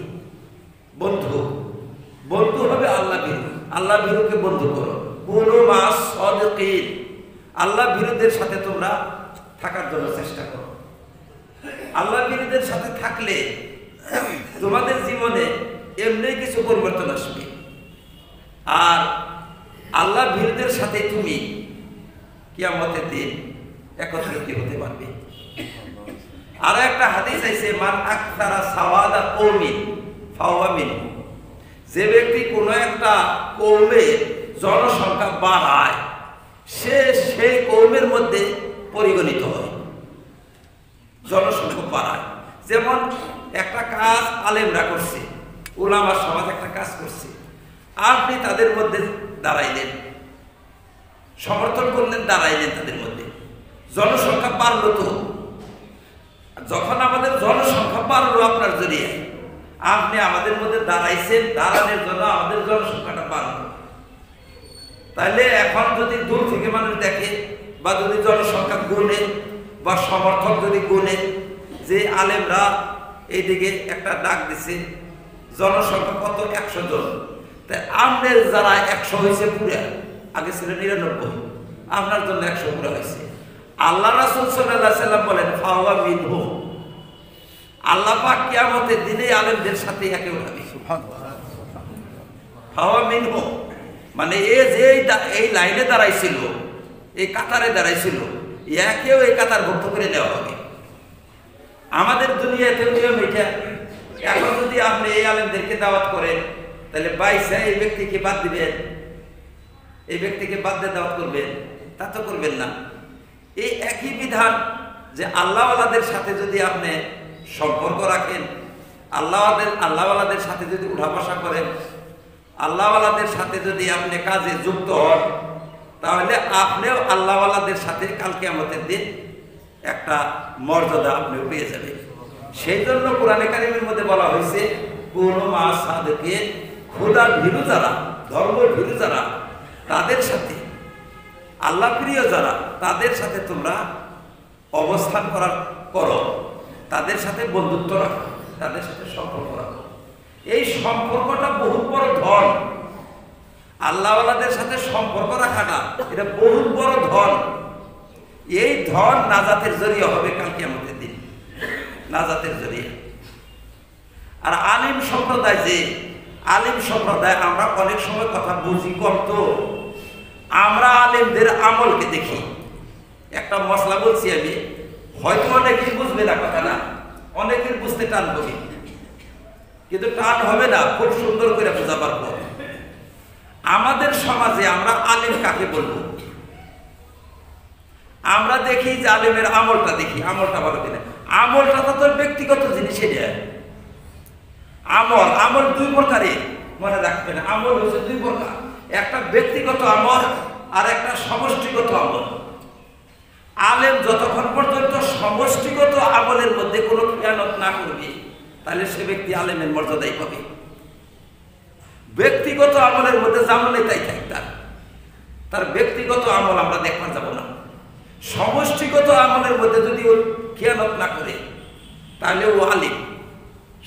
বন্ধু বন্ধু হবে আল্লাহ ভীরু। আল্লাহ ভীরুকে বন্ধু করো। কুনু মা'আস সাদিকিন, আল্লাহ ভীরুদের সাথে তোমরা থাকার জন্য চেষ্টা করো। আল্লাহ ভীরুদের সাথে থাকলে তোমাদের জীবনে এমনি কিছু পরিবর্তন আসবে। আর আল্লাহ ভীরুদের সাথে তুমি কিয়ামতের দিন একত্রিত হতে পারবে। আর একটা হাদিস আছে, মান আকসারা সাওয়াদা কওমিন ফাহুয়া মিনহুম, যে ব্যক্তি কোনো একটা কওমের জনসংখ্যা বাড়ায় সে সেই কওমের মধ্যে পরিগণিত হয়। জনসংখ্যা বাড়ায়, যেমন একটা কাজ আলেমরা করছে, উলামা সমাজ একটা কাজ করছে, আপনি তাদের মধ্যে দাঁড়াইলেন, সমর্থন করলেন, দাঁড়াইলেন তাদের মধ্যে। জনসংখ্যা বাড়লো। তো যখন আমাদের জনসংখ্যা বাড়লো আপনার জরিয়ে, আপনি আমাদের মধ্যে দাঁড়াইছেন, দাঁড়ানোর জন্য আমাদের জনসংখ্যাটা বাড়লো। তাহলে এখন যদি দূর থেকে মানুষ দেখে বা যদি জনসংখ্যা গুনে বা সমর্থক যদি গুনে যে আলেমরা এইদিকে একটা ডাক দিছে, জনসংখ্যা কত 100 জন, তাই আমাদের যারা 100 হয়েছে পুরা, আগে ছিল 99, আপনার জন্য 100 পুরা হয়েছে। আল্লাহ রাসূল সাল্লাল্লাহু আলাইহি ওয়াসাল্লাম বলেন ফাওয়া মিনহু, আল্লাহ পাক কিয়ামতের দিনে আলেমদের সাথে একে উঠাবে। সুবহানাল্লাহ। ফাওয়া মিনহু মানে এই লাইনে দাঁড়াইছিল, এই কাতারে দাঁড়াইছিল, একেও এই কাতার ভুক্ত করে নেওয়া হবে। আমাদের দুনিয়াতে নিয়ম এটা। এখন যদি আপনি এই আলেমদেরকে দাওয়াত করেন, তাহলে বাইসা এই ব্যক্তিকে বাদ দিবেন, এই ব্যক্তিকে বাদ দিয়ে দাওয়াত করবেন? তা তো করবেন না। এই একই বিধান যে আল্লাহওয়ালাদের সাথে যদি আপনি সম্পর্ক রাখেন, আল্লাহওয়ালাদের সাথে যদি উঠা বসা করেন, আল্লাহওয়ালাদের সাথে যদি আপনি কাজে যুক্ত হন, তাহলে আপনিও আল্লাহওয়ালাদের সাথে কাল কিয়ামতের দিন একটা মর্যাদা আপনিও পেয়ে যাবেন। সেই জন্য কোরআনে কারিমের মধ্যে বলা হয়েছে কোন মা সাদেকে খোদা ভীরু যারা, ধর্ম ভীরু যারা, তাদের সাথে, আল্লাহ প্রিয় যারা, তাদের সাথে তোমরা অবস্থান করো, তাদের সাথে বন্ধুত্ব রাখো, তাদের সাথে সম্পর্ক রাখো। এই সম্পর্কটা বহুত বড় ধন। আল্লাহওয়ালাদের সাথে সম্পর্ক রাখাটা এটা বহুত বড় ধন। এই ধন নাজাতের জরিয়া হবে কাল কিয়ামতের দিন, নাজাতের জরিয়া। আর আলিম সম্প্রদায়, যে আলিম সম্প্রদায়, আমরা অনেক সময় কথা বুঝি কম, তো আমরা আলিমদের আমলকে দেখি। একটা মশলা বলছি আমি, হয়তো অনেকেই বুঝবে না কথাটা, অনেকের বুঝতে টান হবে, কিন্তু টান হবে না, খুব সুন্দর করে বোঝা পারবো। আমাদের সমাজে আমরা আলিম কাকে বলবো? আমরা দেখি যে আলিমের আমলটা দেখি, আমলটা ভালো কিনা। আমলটা তো তোর ব্যক্তিগত জিনিস। এটা আমল 2 প্রকারের, মনে রাখবেন। আমল হচ্ছে 2 প্রকার, একটা ব্যক্তিগত আমল আর একটা সমষ্টিগত আমল। আলেম যতক্ষণ পর্যন্ত সমষ্টিগত আমলের মধ্যে কোনো খেয়ানত না করবে, তাহলে সে ব্যক্তি আলেমের মর্যাদাই পাবে। ব্যক্তিগত আমলের মধ্যে যেমনই তাই থাক, তার ব্যক্তিগত আমল আমরা দেখতে যাব না। সমষ্টিগত আমলের মধ্যে যদি ও খেয়ানত না করে, তাহলে ও আলিম,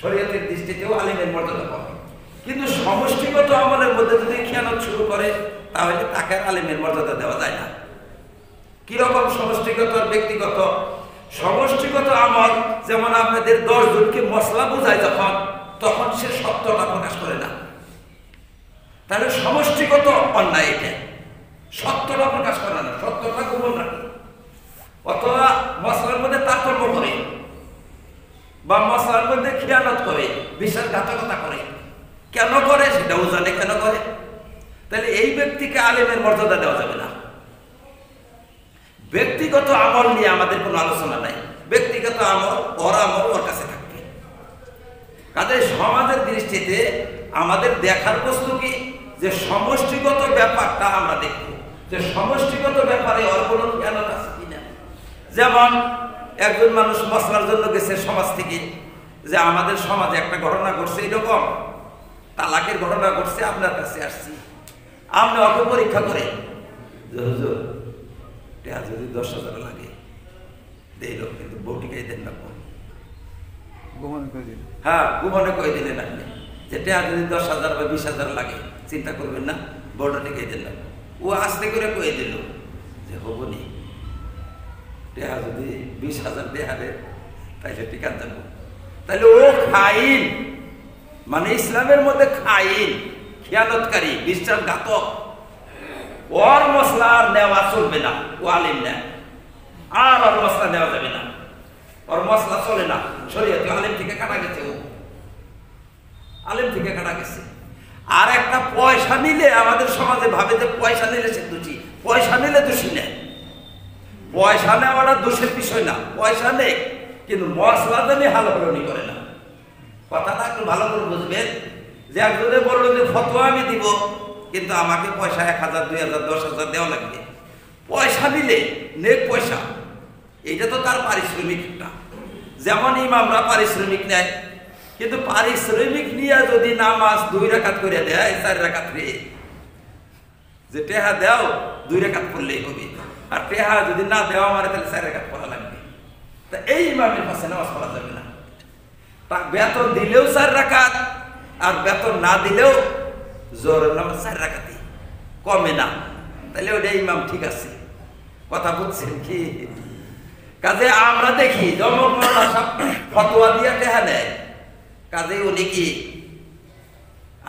শরীয়তের দৃষ্টিতেও আলিমের মর্যাদা পাবে। কিন্তু সমষ্টিগত আমলের মধ্যে যদি খেয়ানত শুরু করে, তাহলে তাকে আলিমের মর্যাদা দেওয়া যায় না। কিরকম সমষ্টিগত আর ব্যক্তিগত? সমষ্টিগত আমল যেমন আপনাদের 10 জনকে মশলা বোঝায় যখন, তখন সে সত্যটা প্রকাশ করে না, তাহলে সমষ্টিগত অন্যায় এটা। সত্যটা প্রকাশ করে না, সত্যটা গোপন রাখে। অথবা মশলার মধ্যে তারতম্য করে বা মশলার মধ্যে খেয়ানত করে, বিশ্বাসঘাতকতা করে। কেন করে সেটাও জানে কেন করে। তাহলে এই ব্যক্তিকে আলেমের মর্যাদা দেওয়া যাবে না। ব্যক্তিগত আমল নিয়ে আমাদের কোনো আলোচনা নাই। ব্যক্তিগত আমল ওর আমল ওর কাছে থাকবে। কাজে সমাজের দৃষ্টিতে আমাদের দেখার বস্তু কি, যে সমষ্টিগত ব্যাপারটা আমরা দেখব, যে সমষ্টিগত ব্যাপারে ওর কোনো খেয়ানত আছে কিনা। যেমন একজন মানুষ মশলার জন্য গেছে সমাজ থেকে, যে আমাদের সমাজে একটা ঘটনা ঘটছে, এরকম তালাকের ঘটনা ঘটছে, আপনার কাছে আসছি। আপনি ওকে পরীক্ষা করে যে হুজুর যদি 10,000 লাগে দেই, কিন্তু বউটিকেই দেন না। হ্যাঁ, গোপনে কয়ে দিলেন আপনি যে যদি 10,000 বা 20,000 লাগে, চিন্তা করবেন না, বউটা টিকে দেন না। ও আস্তে করে কয়ে দিল যে হবনি, যদি 20,000 দেহারে তাইলে টিকান যাবো। তাহলে ও খাইন, মানে ইসলামের মধ্যে খাইন, খেয়ানতকারী, বিশ্বাসঘাতক। ওর মশলা আর নেওয়া চলবে না, ও আলিম নেয়। আর ওর মশলা নেওয়া যাবে না, ওর মশলা চলে না। শরীয়তে আলিম থেকে কাটা গেছে, ও আলিম থেকে কাটা গেছে। আর একটা পয়সা নিলে আমাদের সমাজে ভাবে যে পয়সা নিলে সে দোষী। পয়সা নিলে দোষী নেয়। পয়সা নেওয়াটা দোষের বিষয় না, পয়সা নেই, কিন্তু মশলা জানি হালহলনি করে না। কথাটা একটু ভালো করে বুঝবেন। যে একজনে বললো যে ফতোয়া আমি দিব, কিন্তু আমাকে পয়সা 1000 2000 10,000 দেওয়া লাগবে। পয়সা দিলে নেক পয়সা, এটা তো তার পারিশ্রমিকটা। যেমন ইমামরা পারিশ্রমিক নেয়, কিন্তু পারিশ্রমিক নিয়ে যদি নামাজ 2 রাকাত করে দেয় 4 রাকাত রে, যে টেহা দাও 2 রাকাত পড়লেই হবে, আর টেহা যদি না দেওয়া আমার তাহলে 4 রাকাত পড়া লাগবে। তা এই ইমামের পাশে নামাজ পড়া যাবে না। বেতন দিলেও 4 রাকাত, আর বেতন না দিলেও জোহরের নামাজ 4 রাকাতই, কমে না। তাহলে ওটা ইমাম ঠিক আছে। কথা বুঝছেন কি? কাজে আমরা দেখি জমকমানা সব ফতোয়া দিয়ে টেহা নেয়, কাজে উনি কি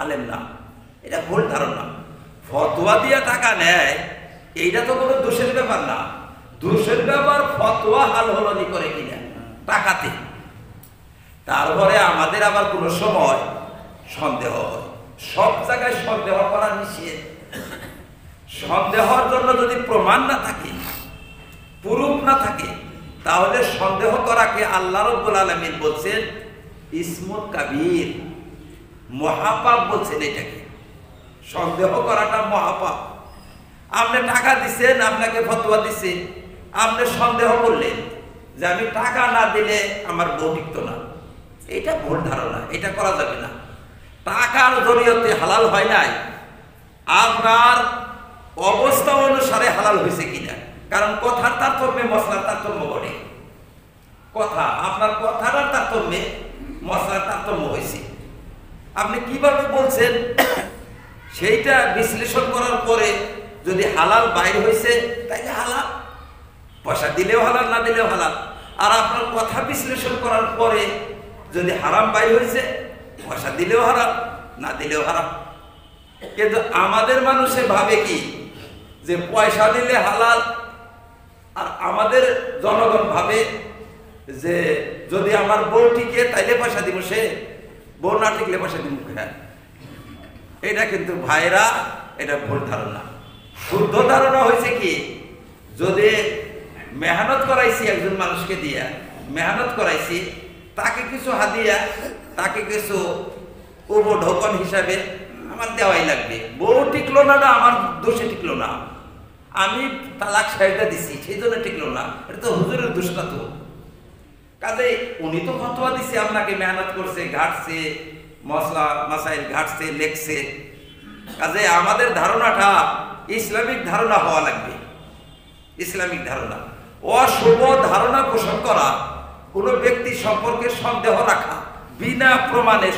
আলেম না? এটা ভুল ধারণা। ফতোয়া দিয়ে টাকা নেয় এইটা তো কোনো দোষের ব্যাপার না। দোষের ব্যাপার ফতোয়া হাল হলনি করে কিনা টাকাতে। তারপরে আমাদের আবার কোনো সময় সন্দেহ হয়, সব জায়গায় সন্দেহ করা নিষেধ। সন্দেহের জন্য যদি প্রমাণ না থাকে, প্রুফ না থাকে, তাহলে সন্দেহ করাকে আল্লাহ রাব্বুল আলামিন বলছেন ইসমুল কাবীর, মহাপাপ বলছেন এটাকে। সন্দেহ করাটা মহাপাপ। আপনি টাকা দিচ্ছেন, আপনাকে ফতোয়া দিচ্ছে, আপনি সন্দেহ করলেন যে আমি টাকা না দিলে আমার বউ টিকতো না, এটা ভুল ধারণা, এটা করা যাবে না। টাকার জরিয়তে হালাল হয় নাই, আপনার অবস্থা অনুসারে হালাল হয়েছে কিনা। কারণ কথার তারতম্যে মশলার তারতম্য ঘটে। কথা আপনার কথাটার তারতম্যে মশলার তারতম্য হয়েছে। আপনি কিভাবে বলছেন সেইটা বিশ্লেষণ করার পরে যদি হালাল বাইর হয়েছে তাইলে হালাল, পয়সা দিলেও হালাল, না দিলেও হালাল। আর আপনার কথা বিশ্লেষণ করার পরে যদি হারাম বাইর হয়েছে, পয়সা দিলেও হারাম, না দিলেও হারাম। কিন্তু আমাদের মানুষে ভাবে কি যে পয়সা দিলে হালাল, আর আমাদের জনগণ ভাবে যে যদি আমার বউ টিকে তাইলে পয়সা দিব, সে বউ না টিকলে পয়সা দিব। হ্যাঁ, এটা কিন্তু ভাইরা এটা ভুল ধারণা। শুদ্ধ ধারণা হয়েছে কি, যদি মেহনত করাইছি একজন মানুষকে দিয়া, মেহনত করাইছি, তাকে কিছু হাদিয়া, তাকে কিছু উপঢৌকন হিসাবে আমার দেওয়াই লাগবে। বউ টিকলো না, না আমার দোষে টিকলো না, আমি তালাক সাইডটা দিছি সেই জন্য টিকলো না, এটা তো হুজুরের দোষ না তো। কাজে উনি তো ফতোয়া দিছে, আপনাকে মেহনত করছে, ঘাটছে, মশলা মাসাইল ঘাটছে, লেখছে। কাজে আমাদের ধারণাটা ইসলামিক ধারণা হওয়া লাগবে। ইসলামিক ধারণা, অশুভ ধারণা পোষণ করা, কোনো ব্যক্তি সম্পর্কে সন্দেহ রাখা, বিনা প্রমাণে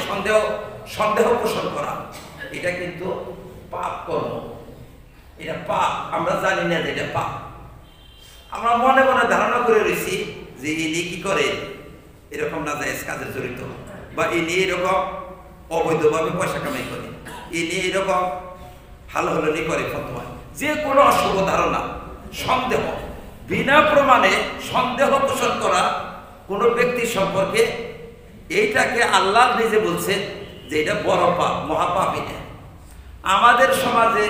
সন্দেহ পোষণ করা, এটা কিন্তু পাপ কর্ম। এটা পাপ, আমরা জানি না যে এটা পাপ। আমরা মনে মনে ধারণা করে রয়েছি যে ইনি কি করে এরকম নাজায়েজ কাজে জড়িত, বা ইনি এরকম অবৈধভাবে পয়সা কামাই করে, ইনি এরকম হালহলনি করে ফতোয়া। যে কোনো অশুভ ধারণা, সন্দেহ, বিনা প্রমাণে সন্দেহ পোষণ করা কোনো ব্যক্তি সম্পর্কে, এইটাকে আল্লাহ নিজে বলছেন যে এটা বড় পাপ, মহাপাপ। এটা আমাদের সমাজে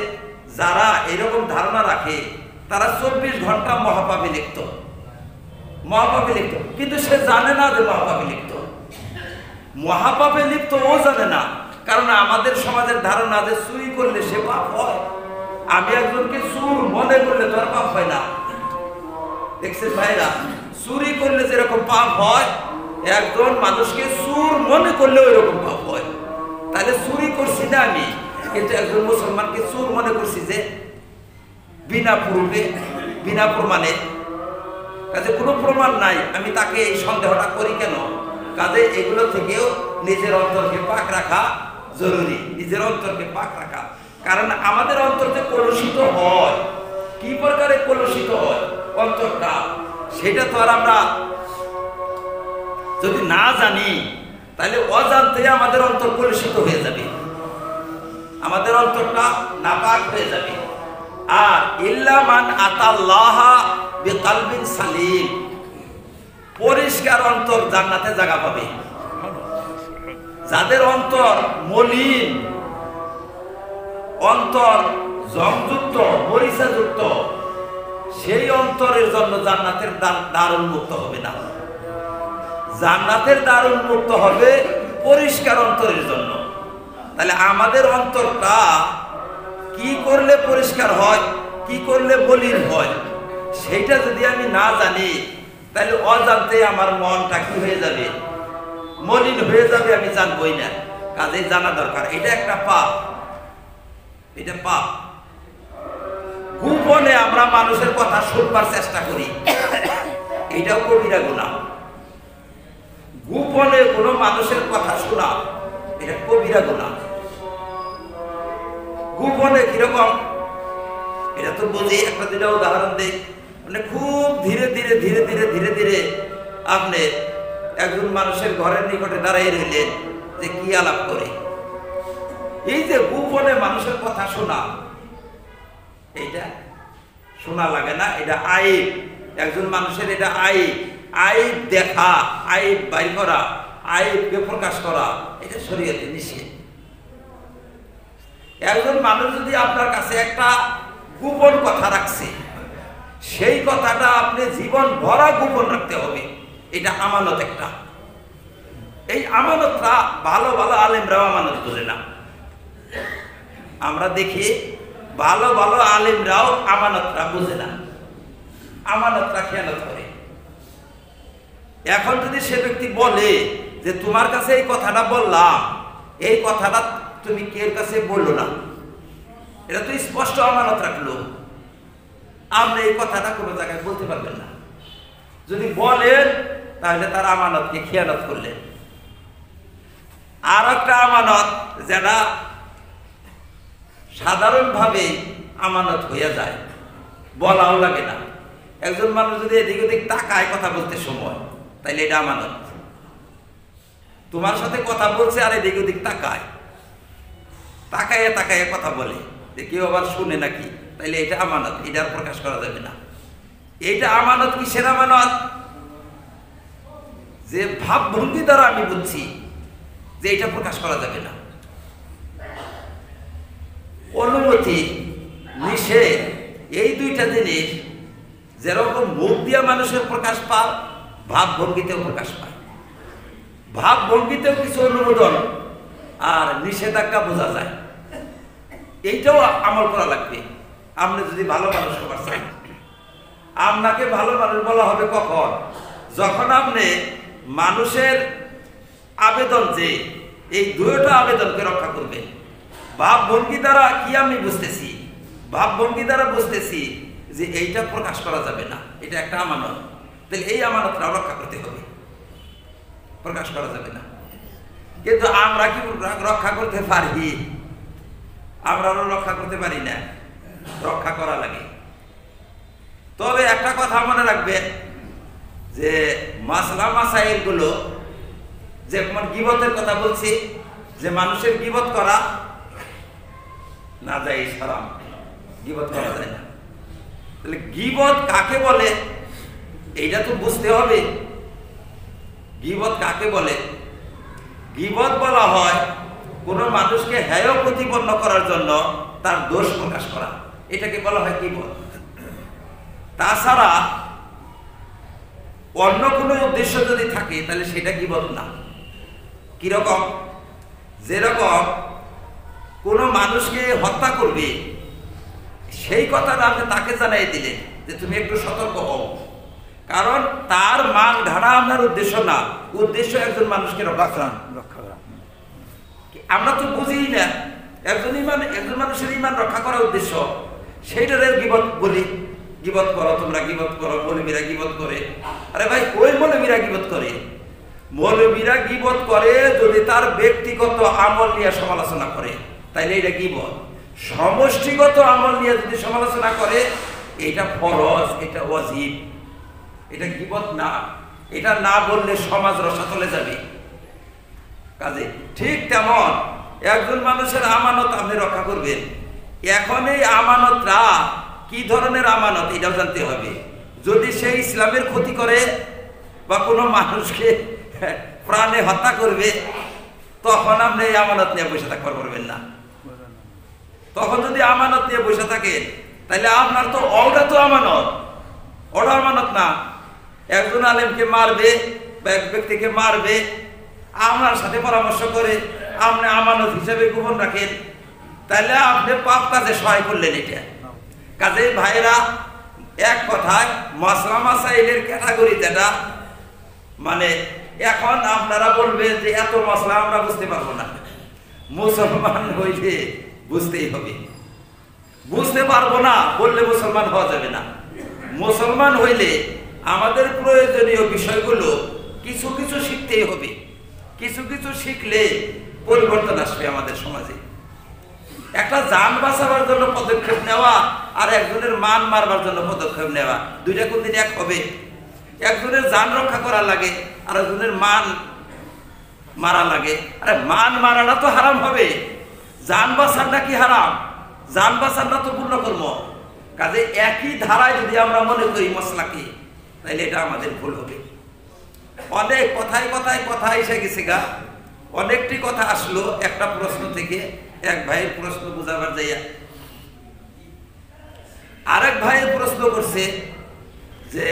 যারা এরকম ধারণা রাখে তারা 24 ঘন্টা মহাপাপে লিপ্ত, মহাপাপে লিপ্ত, কিন্তু সে জানে না যে মহাপাপে লিপ্ত। মহাপাপে লিপ্ত ও জানে না, কারণ আমাদের সমাজের ধারণা যে চুরি করলে সে পাপ হয়। আমি একজনকে চুর মনে করলে তো আর পাপ হয় না। দেখছেন ভাইরা, চুরি করলে যেরকম পাপ হয়, একজন মানুষকে চুর মনে করলে ওই রকম পাপ হয়। তাহলে চুরি করছি না আমি, কিন্তু একজন মুসলমানকে চোর মনে করছি যে বিনা প্রুফে, বিনা প্রমাণে। কাজে কোনো প্রমাণ নাই, আমি তাকে এই সন্দেহটা করি কেন? কাজে এগুলো থেকেও নিজের অন্তরকে পাক রাখা জরুরি, নিজের অন্তরকে পাক রাখা। কারণ আমাদের অন্তরকে কলুষিত হয়। কি প্রকারে কলুষিত হয় অন্তরটা, সেটা তো আর আমরা যদি না জানি তাহলে অজান্তে আমাদের অন্তর কলুষিত হয়ে যাবে, আমাদের অন্তরটা নাপাক হয়ে যাবে। আর ইল্লা মান আতাল্লাহ বিকলবিন সালিম, পরিষ্কার অন্তর জান্নাতে জায়গা পাবে। যাদের অন্তর মলিন, অন্তর জংযুক্ত, মরিচাযুক্ত, সেই অন্তরের জন্য জান্নাতের দ্বার উন্মুক্ত হবে না। জান্নাতের দ্বার উন্মুক্ত হবে পরিষ্কার অন্তরের জন্য। তাহলে আমাদের অন্তরটা কি করলে পরিষ্কার হয়, কি করলে মলিন হয়, সেইটা যদি আমি না জানি তাহলে অজান্তে আমার মনটা কি হয়ে যাবে, মলিন হয়ে যাবে, আমি জানবই না। কাজে জানা দরকার। এটা একটা পাপ, এটা পাপ। গোপনে আমরা মানুষের কথা শুনবার চেষ্টা করি, এটাও কবিরা গুনাহ। গোপনে কোনো মানুষের কথা শোনা, এটা কবিরা গুনাহ। গোপনে কিরকম, এটা তো বুঝি। একটা দুটা উদাহরণ দেই। মানে খুব ধীরে ধীরে ধীরে ধীরে ধীরে ধীরে আপনি একজন মানুষের ঘরের নিকটে দাঁড়াই রইলেন, যে কি আলাপ করে। এই যে গোপনে মানুষের কথা শোনা, এইটা শোনা লাগে না, এটা আইব। একজন মানুষের এটা আইব। আইব দেখা, আইব বাইর করা, আইবকে প্রকাশ করা, এটা শরীয়তে নিষেধ। একজন মানুষ যদি আপনার কাছে একটা গোপন কথা রাখছে, সেই কথাটা আপনি জীবন ভরা গোপন রাখতে হবে। এটা আমানত একটা। এই আমানতটা ভালো ভালো আলেমরাও আমানত বোঝে না। আমরা দেখি ভালো ভালো আলেমরাও আমানতটা বোঝে না, আমানতটা খেয়ানত করে। এখন যদি সে ব্যক্তি বলে যে তোমার কাছে এই কথাটা বললাম, এই কথাটা তুমি কেউ কাছে বললো না, এটা তো স্পষ্ট আমানত রাখলো, আপনি এই কথাটা কোনো জায়গায় বলতে পারবেন না। যদি বলেন তাহলে তার আমানতকে খেয়ানত করলেন। আর একটা আমানত যেটা সাধারণভাবে আমানত হইয়া যায়, বলাও লাগে না। একজন মানুষ যদি এদিক ওদিক তাকায় কথা বলতে সময়, তাইলে এটা আমানত। তোমার সাথে কথা বলছে আর এদিক ওদিক তাকায়, তাকাইয়া তাকাইয়া কথা বলে, যে কেউ আবার শুনে নাকি, তাইলে এটা আমানত, এটা আর প্রকাশ করা যাবে না। এইটা আমানত। কিসের আমানত? যে ভাবভঙ্গি দ্বারা আমি বুঝছি যে এটা প্রকাশ করা যাবে না। অনুমতি, নিষেধ, এই দুইটা জিনিস যেরকম মুখ দিয়া মানুষের প্রকাশ পায়, ভাবভঙ্গিতেও প্রকাশ পায়। ভাবভঙ্গিতেও কিছু অনুমোদন আর নিষেধাজ্ঞা বোঝা যায়। এইটাও আমল করা লাগবে। আপনি যদি ভালো মানুষ হবার চান, আপনাকে ভালো মানুষ বলা হবে কখন? যখন আপনি মানুষের আবেদন, যে এই দুইটা আবেদনকে রক্ষা করবেন। ভাবভঙ্গি দ্বারা কি আমি বুঝতেছি? ভাবভঙ্গি দ্বারা বুঝতেছি যে এইটা প্রকাশ করা যাবে না, এটা একটা আমানত। তাহলে এই আমানতটা রক্ষা করতে হবে, প্রকাশ করা যাবে না। কিন্তু আমরা কি রক্ষা করতে পারি? আমরা রক্ষা করতে পারি না, রক্ষা করা লাগে। তবে একটা কথা মনে রাখবেন, যে মাসলা মাসাইল গুলো, যেমন গীবতের কথা বলছি, যে মানুষের গীবত করা না যায়, হারাম, গীবত করা যায় না। তাহলে গীবত কাকে বলে এইটা তো বুঝতে হবে। গীবত কাকে বলে? গীবত বলা হয় কোন মানুষকে হেয় প্রতিপন্ন করার জন্য তার দোষ প্রকাশ করা, এটাকে বলা হয় গীবত। তাছাড়া অন্য কোনো উদ্দেশ্য যদি থাকে তাহলে সেটা গীবত না। কিরকম? যেরকম কোন মানুষকে হত্যা করবে, সেই কথাটা আপনি তাকে জানাই দিলেন যে তুমি একটু সতর্ক হও, কারণ তার মান ঢাড়া আপনার উদ্দেশ্য না, উদ্দেশ্য একজন মানুষকে রক্ষা করা। আমরা তো বুঝি না একজন মানুষের ইমান রক্ষা করার উদ্দেশ্য, সেইটারে গীবত বলি। গীবত করো, তোমরা গীবত করো, মৌলবীরা গীবত করে। আরে ভাই, ওই মৌলবীরা গীবত করে, মৌলবীরা গীবত করে যদি তার ব্যক্তিগত আমল নিয়ে সমালোচনা করে, তাইলে এটা গীবত। সমষ্টিগত আমল নিয়ে যদি সমালোচনা করে, এটা ফরজ, এটা ওয়াজিব, এটা গীবত না। এটা না বললে সমাজ রসাতলে যাবে। কাজে ঠিক তেমন একজন মানুষের আমানত আপনি রক্ষা করবেন। এখন এই আমানতটা কি ধরনের আমানত এটাও জানতে হবে। যদি সে ইসলামের ক্ষতি করে বা কোনো মানুষকে প্রাণে হত্যা করবে, তখন আপনি এই আমানত নিয়ে বসে থাকতে পারবেন না। তখন যদি আমানত নিয়ে বসে থাকেন, তাহলে আপনার তো ওটা তো আমানত, ওটা আমানত না। একজন আলেমকে মারবে বা এক ব্যক্তিকে মারবে, আপনার সাথে পরামর্শ করে আপনি আমানত হিসেবে গোপন রাখেন, তাহলে আপনি পাপ কাজে সহায় করলেন। এটা কাজে ভাইরা এক কথায় মাসলা মাসাইলের ক্যাটাগরি যেটা, মানে এখন আপনারা বলবেন যে এত মশলা আমরা বুঝতে পারবো না। মুসলমান হইলে বুঝতেই হবে। বুঝতে পারবো না বললে মুসলমান হওয়া যাবে না। মুসলমান হইলে আমাদের প্রয়োজনীয় বিষয়গুলো কিছু কিছু শিখতেই হবে। কিছু কিছু শিখলে পরিবর্তন আসবে আমাদের সমাজে। একটা জান বাঁচাবার জন্য পদক্ষেপ নেওয়া আর একজনের মান মারবার জন্য পদক্ষেপ নেওয়া, দুইটা কোনদিন এক হবে? একজনের জান রক্ষা করা লাগে আর একজনের মান মারা লাগে। আরে মান মারাটা তো হারাম হবে, জান বাঁচানটা কি হারাম? জান বাঁচানটা তো পুণ্যকর্ম। কাজে একই ধারায় যদি আমরা মনে করি মশলাকে, তাহলে এটা আমাদের ভুল হবে। অনেক কথায় কথায় কথা এসে গেছে গা, অনেকটি কথা আসলো একটা প্রশ্ন থেকে। এক ভাইয়ের প্রশ্ন বুঝাবার যাইয়া আরেক ভাইয়ের প্রশ্ন করছে যে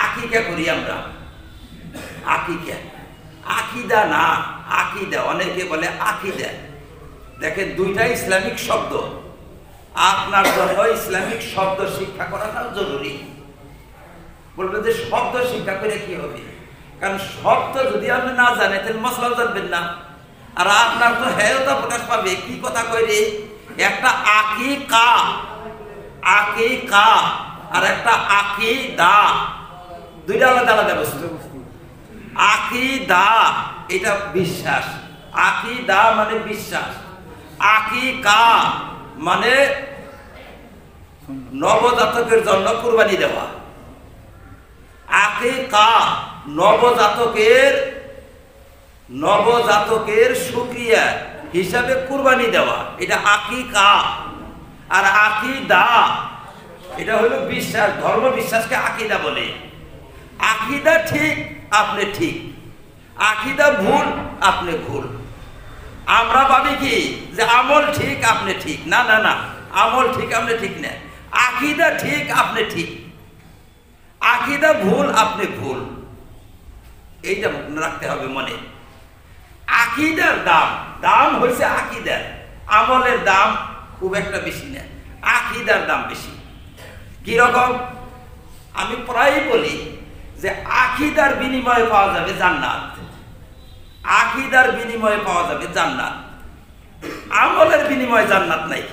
আকিকা করি আমরা। আকিকা, আকিদা না, আকিদা। অনেকে বলে আকিদা। দেখেন দুইটা ইসলামিক শব্দ। আপনার জন্য ইসলামিক শব্দ শিক্ষা করাটাও জরুরি। বলবেন যে শব্দ শিক্ষা করে কি হবে? কারণ শব্দ যদি আপনি না জানেন তাহলে মশলাও জানবেন না। আর আপনার তো হেয়তা প্রকাশ পাবে কি কথা কইরে। একটা আকিকা, আকিকা আর একটা আকিদা, দুইটা আলাদা আলাদা বস্তু। আকিদা এটা বিশ্বাস, আকিদা মানে বিশ্বাস। আকিকা মানে নবজাতকের জন্য কুরবানি দেওয়া। আকিকা নবজাতকের শুকরিয়া হিসাবে কুরবানি দেওয়া, এটা আকিকা। আর আকিদা এটা হলো বিশ্বাস, ধর্ম বিশ্বাসকে আকিদা বলে। আকিদা ঠিক আপনি ঠিক, আকিদা ভুল আপনি ভুল। আমরা ভাবি কি যে আমল ঠিক আপনি ঠিক। না না না, আমল ঠিক আপনি ঠিক না, আকিদা ঠিক আপনি ঠিক, আকিদা ভুল আপনি ভুল। এইটা রাখতে হবে মনে। আকিদার দাম, দাম হয়েছে আকিদার, আমলের দাম খুব একটা বেশি না, আকিদার দাম বেশি। কিরকম? আমি প্রায় বলি যে আকিদার বিনিময়ে পাওয়া যাবে জান্নাত, আকিদার বিনিময়ে পাওয়া যাবে জান্নাত। আমলের বিনিময়ে জান্নাত নাই,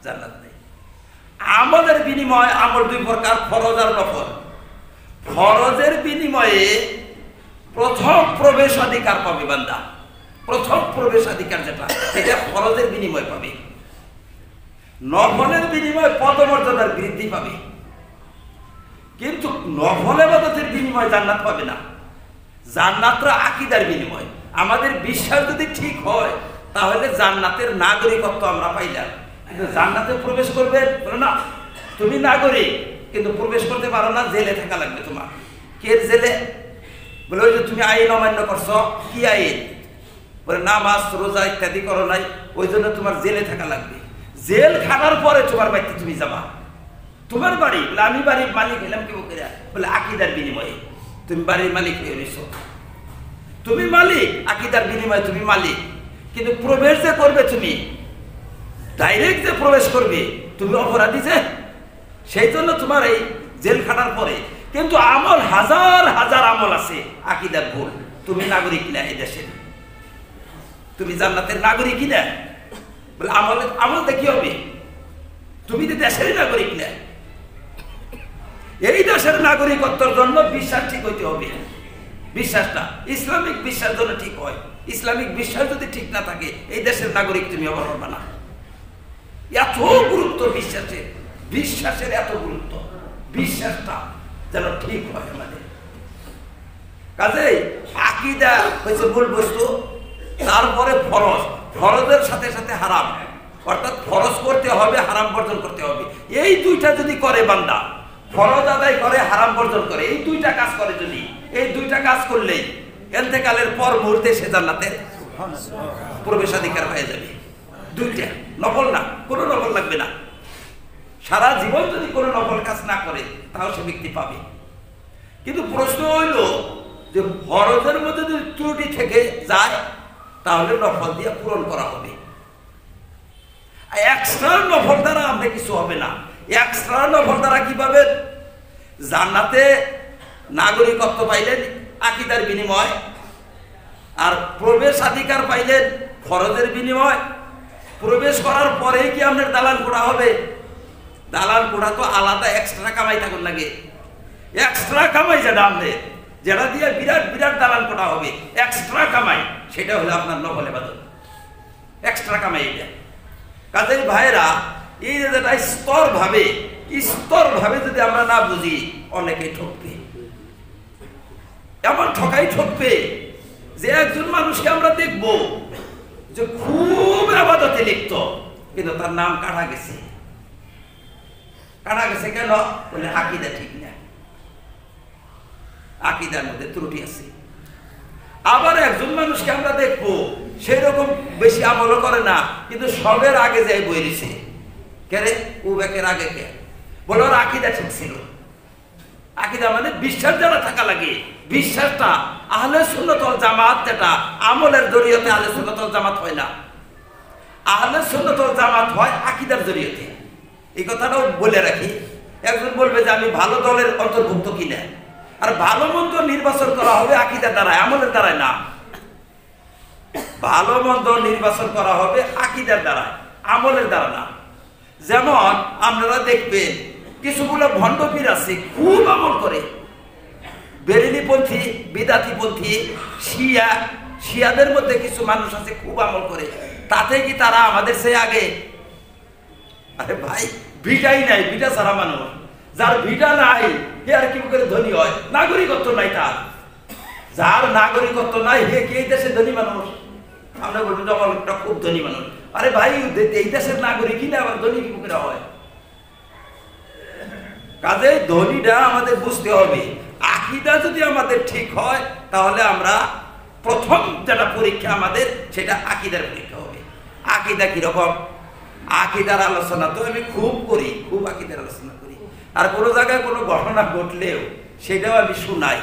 জান্নাত নাই। আমলের বিনিময়ে, আমল দুই প্রকার, ফরজ আর নফল। ফরজের বিনিময়ে প্রথম প্রবেশাধিকার পাবে বান্দা, প্রথম প্রবেশাধিকার যেটা, এটা ফরজের বিনিময় পাবে। নফলের বিনিময়ে পদমর্যাদার বৃদ্ধি পাবে, কিন্তু নফল ইবাদতের বিনিময়ে জান্নাত পাবে না। জান্নাতটা আকিদার বিনিময়। আমাদের বিশ্বাস যদি ঠিক হয় তাহলে জান্নাতের নাগরিকত্ব আমরা পাইলাম। কিন্তু জান্নাতে প্রবেশ করবে না, তুমি নাগরিক কিন্তু প্রবেশ করতে পারো না, জেলে থাকা লাগবে তোমার। কে জেলে? বলে ওই যে তুমি আইন অমান্য করছো। কি আইন? বলে নামাজ রোজা ইত্যাদি করো নাই, ওই জন্য তোমার জেলে থাকা লাগবে। জেল খাটার পরে তোমার বাড়িতে তুমি যাবা। তোমার বাড়ি, বলে আমি বাড়ির মালিক হইলাম কি বলে আকিদার বিনিময়ে তুমি বাড়ির মালিক হয়ে রয়েছো। তুমি মালিক, আকিদার বিনিময়ে তুমি মালিক, কিন্তু প্রবেশ যে করবে তুমি, ডাইরেক্ট যে প্রবেশ করবে তুমি অপরাধী যে, সেই জন্য তোমার এই জেল খাটার পরে। কিন্তু আমল হাজার হাজার আমল আছে, আকিদার ভুল। তুমি নাগরিক কিনা এই দেশের, তুমি জান্নাতের নাগরিক কিনা? বলে আমল দেখি হবে, তুমি তো দেশের নাগরিক না। এই দেশের নাগরিকত্বের জন্য বিশ্বাস ঠিক হইতে হবে। বিশ্বাসটা ইসলামিক বিশ্বাস জন্য ঠিক হয়। ইসলামিক বিশ্বাস যদি ঠিক না থাকে এই দেশের নাগরিক তুমি আবার হবে না। এত গুরুত্ব বিশ্বাসের, বিশ্বাসের এত গুরুত্ব, বিশ্বাসটা যেন ঠিক হয় আমাদের। কাজেই আকীদা হচ্ছে মূল বস্তু, তারপরে ফরজ, ফরজের সাথে সাথে হারাম, অর্থাৎ ফরজ করতে হবে, হারাম বর্জন করতে হবে। এই দুইটা যদি করে বান্দা, ফরজ আদায় করে, হারাম বর্জন করে, এই দুইটা কাজ করে, যদি এই দুইটা কাজ করলেই ইন্তেকালের পর মুহূর্তে সে জান্নাতের প্রবেশাধিকার হয়ে যাবে। দুইটা, নফল না, কোনো নফল লাগবে না। সারা জীবন যদি কোনো নফল কাজ না করে তাও সে ব্যক্তি পাবে। কিন্তু প্রশ্ন হইল যে ফরজের মধ্যে যদি ত্রুটি থেকে যায় তাহলে নফল দিয়ে পূরণ করা হবে। এক্সট্রা নফল দ্বারা আমাদের কিছু হবে না। এক্সট্রা নফল দ্বারা কি পাবেন? জান্নাতে নাগরিকত্ব পাইলেন আকীদার বিনিময়, আর প্রবেশাধিকার পাইলেন ফরজের বিনিময়। প্রবেশ করার পরেই কি আপনার দালান কোঠা হবে? দালান কোঠা তো আলাদা এক্সট্রা কামাই থাকুন লাগে। এক্সট্রা কামাই যেটা আপনার, যেটা দিয়ে বিরাট বিরাট দালান কোঠা হবে, এক্সট্রা কামাই, সেটা হলো আপনার নফল ইবাদত, এক্সট্রা কামাই এটা। কাজেই ভাইরা, এই যেটা স্তর ভাবে যদি আমরা না বুঝি, অনেকে ঠকবে। এমন ঠকাই ঠকবে যে একজন মানুষকে আমরা দেখব যে খুব ইবাদতে লিপ্ত, কিন্তু তার নাম কাটা গেছে। কেন? বলে আকীদা ঠিক না, আকীদার মধ্যে ত্রুটি আছে। আবার একজন মানুষকে আমরা দেখবো সেই রকম বেশি আমলও করে না, কিন্তু সবের আগে যাই বইছে। কে রে? উবেকের আগে কে? বলে ওর আকীদা ঠিক ছিল। আকীদা মানে বিশ্বাস যারা থাকা লাগে, বিশ্বাসটা আহলে সুন্নাত ওয়াল জামাত, যেটা আমলের জরিয়তে আহলে সুন্নাত ওয়াল জামাত হয় না। আহলে সুন্নাত ওয়াল জামাত হয় আকীদার জরিয়তে। এই কথাটাও বলে রাখি। একজন বলবে যে আমি ভালো দলের অন্তর্ভুক্ত কিনা, আর ভালো মন্দ নির্বাচন করা হবে আকীদার দ্বারায়, আমলের দ্বারায় না। ভালো মন্দ নির্বাচন করা হবে আকীদার দ্বারায়, আমলের দ্বারা না। যেমন আপনারা দেখবেন কিছুগুলো ভণ্ড পীর আছে, খুব আমল করে। বেরেলিপন্থী, বিদাতিপন্থী, শিয়াদের মধ্যে কিছু মানুষ আছে খুব আমল করে। তাতে কি তারা আমাদের চেয়ে আগে? আরে ভাই, ভিটাই নাই, ভিটা ছাড়া মানুষ। যার ভিটা নাই হে আর কি করে ধনী হয়? নাগরিকত্ব নাই তার। যার নাগরিকত্ব নাই হে কি এই দেশের ধনী মানুষ? আমরা বলবো একটা খুব ধনী মানুষ। আরে ভাই, এই দেশের নাগরিক কিনা আবার ধনী কি করে হয়? কাজে ধনীটা আমাদের বুঝতে হবে। আকীদা যদি আমাদের ঠিক হয়, তাহলে আমরা প্রথম যেটা পরীক্ষা আমাদের, সেটা আকীদার পরীক্ষা হবে। আকীদা কিরকম? আকীদার আলোচনা তো আমি খুব করি, খুব আকীদার আলোচনা করি। আর কোনো জায়গায় কোনো ঘটনা ঘটলেও সেটাও আমি শুনাই,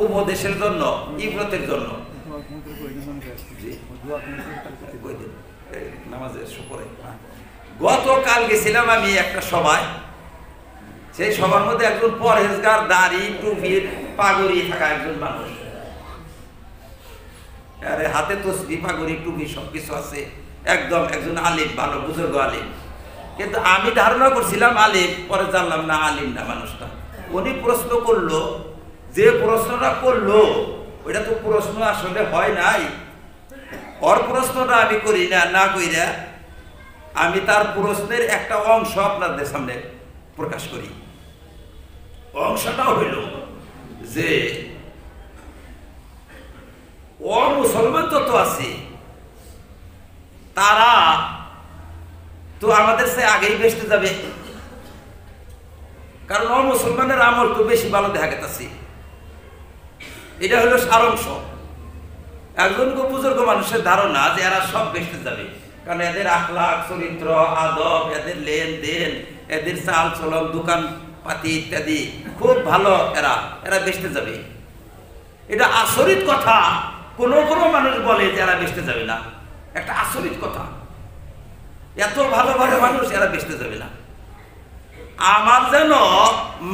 উপদেশের জন্য, ইবরতের জন্য। গতকাল গেছিলাম আমি একটা সভায়। সেই সবার মধ্যে একজন পরহেজগার, দাড়ি, টুপির, পাগড়ি থাকা একজন মানুষ। আরে হাতে তসবিহ, পাগড়ি, টুপি সবকিছু আছে, একদম একজন আলিম, ভালো বুজুর্গ আলিম। কিন্তু আমি ধারণা করছিলাম আলিম, পরে জানলাম না আলিম না মানুষটা। উনি প্রশ্ন করলো, যে প্রশ্নটা করলো ওইটা তো প্রশ্ন আসলে হয় নাই। ওর প্রশ্নটা আমি করি না কইরা আমি তার প্রশ্নের একটা অংশ আপনাদের সামনে প্রকাশ করি। অংশটা হইল যে মুসলমান যত আছে তারা তো আমাদের সে আগেই বেসতে যাবে, কারণ মুসলমানের আমল তো বেশি ভালো দেখা গেছে। এটা হলো সারাংশ। একজন বুজুর্গ মানুষের ধারণা যে এরা সব বেসতে যাবে, কারণ এদের আখলাক, চরিত্র, আদব, এদের লেনদেন, এদের চাল চলন, দোকান পাতি ইত্যাদি খুব ভালো, এরা বেসতে যাবে। এটা আচরিত কথা। কোনো মানুষ বলে যে এরা বেসতে যাবে না, একটা আচরিত কথা। এত ভালো ভালো মানুষ, এরা বেসতে যাবে না। আমার যেন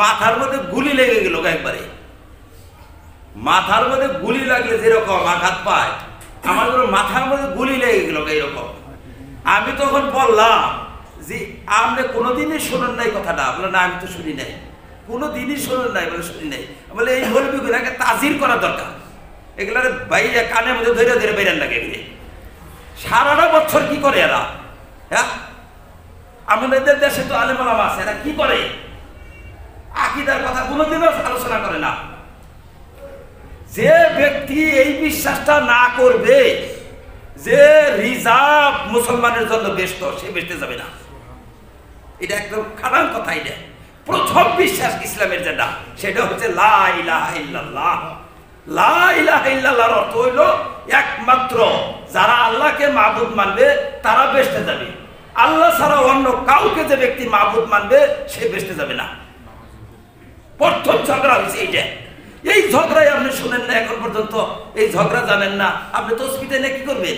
মাথার মধ্যে গুলি লেগে গেল একবারে। মাথার মধ্যে গুলি লাগলে যেরকম আঘাত পায়, আমার যেন মাথার মধ্যে গুলি লেগে গেল এইরকম। আমি তখন বললাম যে আপনি কোনোদিনই শোনেন নাই কথাটা? বলে না, আমি তো শুনি নাই। কোনোদিনই শোনেন নাই? বলে শুনি নাই। বলে এই মৌলবীগুলাকে তাজির করা দরকার, এগুলার বাইরে কানের মধ্যে ধরে ধরে বেরেন লাগে। সারাটা বছর কি করে এরা? হ্যাঁ, আমাদের দেশে তো আলেম ওলামা আছে, এরা কি করে? আকীদার কথা কোনোদিনও আলোচনা করে না। যে ব্যক্তি এই বিশ্বাসটা না করবে যে রিজার্ভ মুসলমানের জন্য বেস্ট, সে বেসতে যাবে না। এটা একদম খারাপ কথা। এটা প্রথম বিশ্বাস ইসলামের যেটা, সেটা হচ্ছে লা ইলাহা ইল্লাল্লাহ। লা ইলাহা ইল্লাল্লাহর অর্থ হইল একমাত্র যারা আল্লাহকে মাবুদ মানবে তারা বেসতে যাবে। আল্লাহ ছাড়া অন্য কাউকে যে ব্যক্তি মাবুদ মানবে সে বেসতে যাবে না। প্রথম ঝগড়া হয়েছে এইটা। এই ঝগড়াই আপনি শুনেন না এখন পর্যন্ত, এই ঝগড়া জানেন না। আপনি তসবিহ এনে কি করবেন?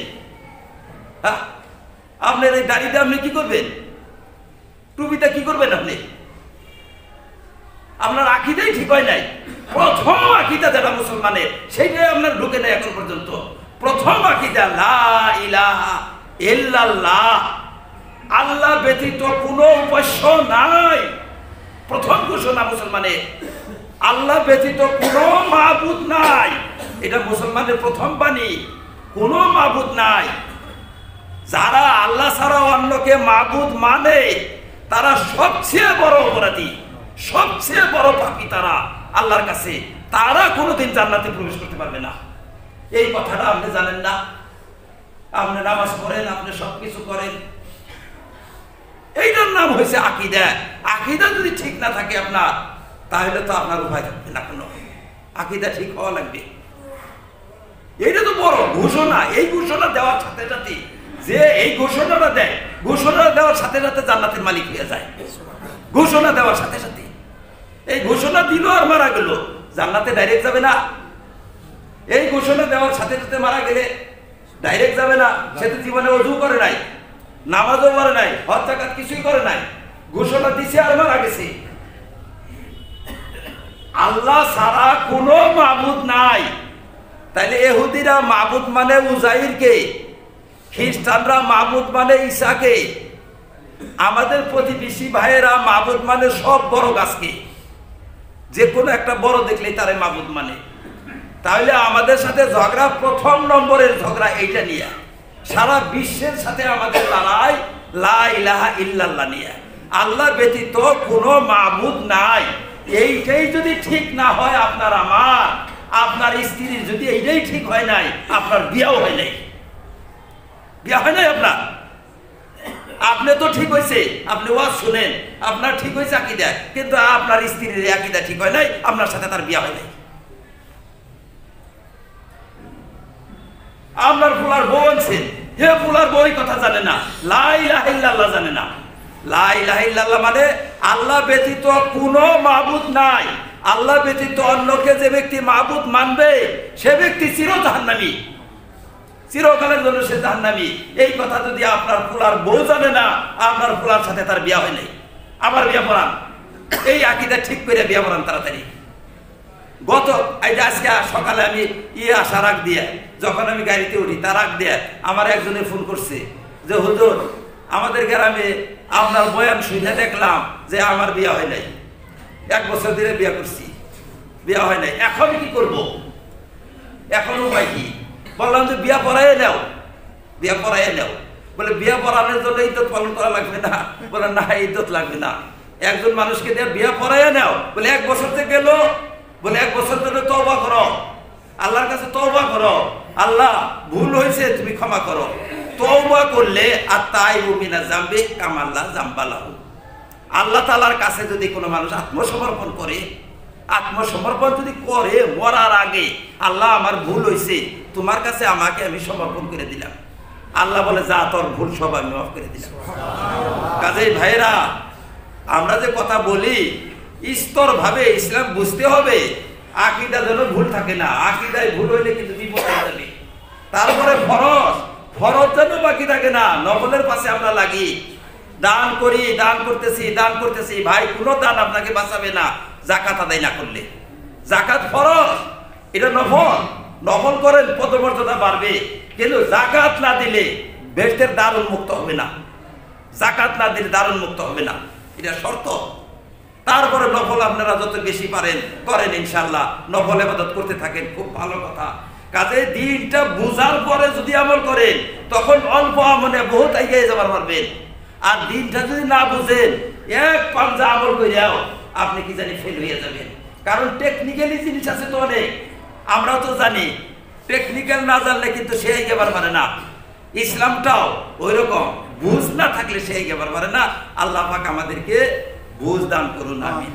হ্যাঁ, আপনার এই দাড়িটা আপনি কি করবেন? টুপিটা কি করবেন আপনি? আপনার আকীদাই ঠিক হয় নাই। প্রথম আকীদা যেটা মুসলমানের, সেইটাই আপনার ঢুকে নেই এখন পর্যন্ত। প্রথম আকীদা লা ইলাহা ইল্লাল্লাহ, আল্লাহ ব্যতীত কোনো উপাস্য নাই। প্রথম ঘোষণা মুসলমানের, আল্লাহ ব্যতীত কোনো মাবুদ নাই। এটা মুসলমানের প্রথম বাণী, কোনো মাবুদ নাই। যারা আল্লাহ ছাড়া অন্যকে মাবুদ মানে তারা সবচেয়ে বড় অপরাধী, সবচেয়ে বড় পাপী তারা আল্লাহর কাছে। তারা কোনোদিন জান্নাতে প্রবেশ করতে পারবে না। এই কথাটা আপনি জানেন না? আপনি নামাজ পড়েন, আপনি সবকিছু করেন, এইটার নাম হয়েছে আকীদা। আকীদা যদি ঠিক না থাকে আপনার, তাহলে তো আপনার উপায় থাকবে না কোনো। আকীদা ঠিক হওয়া লাগবে। এইটা তো বড় ঘোষণা। এই ঘোষণা দেওয়ার সাথে সাথে, যে এই ঘোষণাটা দেয়, ঘোষণা দেওয়ার সাথে সাথে জান্নাতের মালিক হয়ে যায়। ঘোষণা দেওয়ার সাথে সাথে, এই ঘোষণা দিল আর মারা গেল, জান্নাতে ডাইরেক্ট যাবে না। এই ঘোষণা দেওয়ার সাথে সাথে মারা গেলে ডাইরেক্ট যাবে না। সে তো জীবনে ওযু করে নাই, নামাজও পড়ে নাই, হজ যাকাত কিছুই করে নাই, ঘোষণা দিছে আর মারা গেছে। আল্লাহ ছাড়া কোনো মাবুদ নাই। তাইলে ইহুদিরা মাবুদ মানে উজাইরকে, খ্রিস্টানরা মাবুদ মানে ঈসাকে, আমাদের প্রতিবেশী ভাইয়েরা মাবুদ মানে সব বড় গাছকে। যে কোনো একটা বড় দেখলেই তারে মাবুদ মানে। তাহলে আমাদের সাথে ঝগড়া, প্রথম নম্বরের ঝগড়া এইটা নিয়ে। সারা বিশ্বের সাথে আমাদের লড়াই লা ইলাহা ইল্লাল্লাহ নিয়ে। আল্লাহ ব্যতীত কোনো মাবুদ নাই। এইটাই যদি ঠিক না হয় আপনার আমার, আপনার স্ত্রীর যদি এইটাই ঠিক হয় নাই, আপনার বিয়াও হয় নাই। বিয়া হয় নাই আপনার। আপনি তো ঠিক হয়েছে, আপনি ওয়াজ শুনেন, আপনার ঠিক হয়েছে আকীদা, কিন্তু আপনার স্ত্রীর আকীদা ঠিক হয় নাই, আপনার সাথে তার বিয়া হয় নাই। আপনার ফুলার বউ আনছেন, হে ফুলার বউ কথা জানে না, লা ইলাহা ইল্লাল্লাহ জানে না। লা ইলাহা ইল্লাল্লাহ মানে আল্লাহ ব্যতীত কোনো মাবুদ নাই। আল্লাহ ব্যতীত অন্যকে যে ব্যক্তি মাবুদ মানবে, সে ব্যক্তি চির জাহান্নামী, চিরকালের জন্য সে জাহান্নামী। এই কথা যদি আপনার ফুলার বউ জানে না, আপনার ফুলার সাথে তার বিয়া হয় নাই, আবার বিয়া পড়ান। এই আকীদা ঠিক করে বিয়া পড়ান তাড়াতাড়ি। আজকে সকালে আমি আসার আগ দিয়ে, যখন আমি গাড়িতে উঠি তার আগ দিয়ে আমার একজনে ফোন করছে যে হুজুর, আমাদের গ্রামে আপনার বয়ান শুনে দেখলাম যে আমার বিয়া হয় নাই, 1 বছর ধরে বিয়া করছি, বিয়া হয় নাই, এখন কি করব? এখন উপায় কি? বললাম যে বিয়া পড়াইয়ে নাও, বিয়া পড়াইয়ে নাও। বলে বিয়া পড়ানোর জন্য ইদ্যত পালন করা লাগবে না? বলে না, ইদ্যত লাগবে না। একজন মানুষকে দিয়ে বিয়া পড়াইয়ে নাও। বলে 1 বছর থেকে গেল, বলে 1 বছর ধরে তওবা করো, আল্লাহর কাছে তওবা করো, আল্লাহ ভুল হয়েছে তুমি ক্ষমা করো। তওবা করলে আত-তাইবু মিনাজ যামবি কামা লা যামবা লাহু। আল্লাহ তাআলার কাছে যদি কোনো মানুষ আত্মসমর্পণ করে, আত্মসমর্পণ যদি করে মরার আগে, আল্লাহ আমার ভুল হয়েছে, তোমার কাছে আমাকে আমি সমর্পণ করে দিলাম, আল্লাহ বলে যা তোর ভুল সব আমি মাফ করে দিলাম। কাজেই ভাইরা, আমরা যে কথা বলি স্তর ভাবে ইসলাম বুঝতে হবে। আকীদা যেন ভুল থাকে না, আকীদায় ভুল হইলে কিন্তু বিপদ হয়ে যাবে। তারপরে ফরজ, ফরজ যেন বাকি থাকে না। নফলের পাশে আমরা লাগি, দান করি, দান করতেছি, দান করতেছি। ভাই, কোনো দান আপনাকে বাঁচাবে না যাকাত আদায় না করলে। যাকাত ফরজ, এটা নফল। নফল করেন, পদমর্যাদা বাড়বে, কিন্তু যাকাত না দিলে বেহেশতের দ্বার উন্মুক্ত হবে না। যাকাত না দিলে দ্বার উন্মুক্ত হবে না, এটা শর্ত। তারপরে নফল আপনারা যত বেশি পারেন করেন, ইনশাআল্লাহ নফল ইবাদত করতে থাকেন, খুব ভালো কথা। কাজে দিনটা বুঝার পরে যদি আমল করেন, তখন অল্প আমলে বহুত এগিয়ে যাবার পারবেন। আর দিনটা যদি না বুঝেন, এক পাঞ্জা আমল করিয়াও আপনি কি জানি ফেল হয়ে যাবেন। কারণ টেকনিক্যালি জিনিস আছে তো অনেক, আমরাও তো জানি। টেকনিক্যাল না জানলে কিন্তু সে এগেবার পারে না। ইসলামটাও ওই রকম, বুঝ না থাকলে সে এগেবার পারে না। আল্লাহ পাক আমাদেরকে বুঝ দান করুন, আমিন।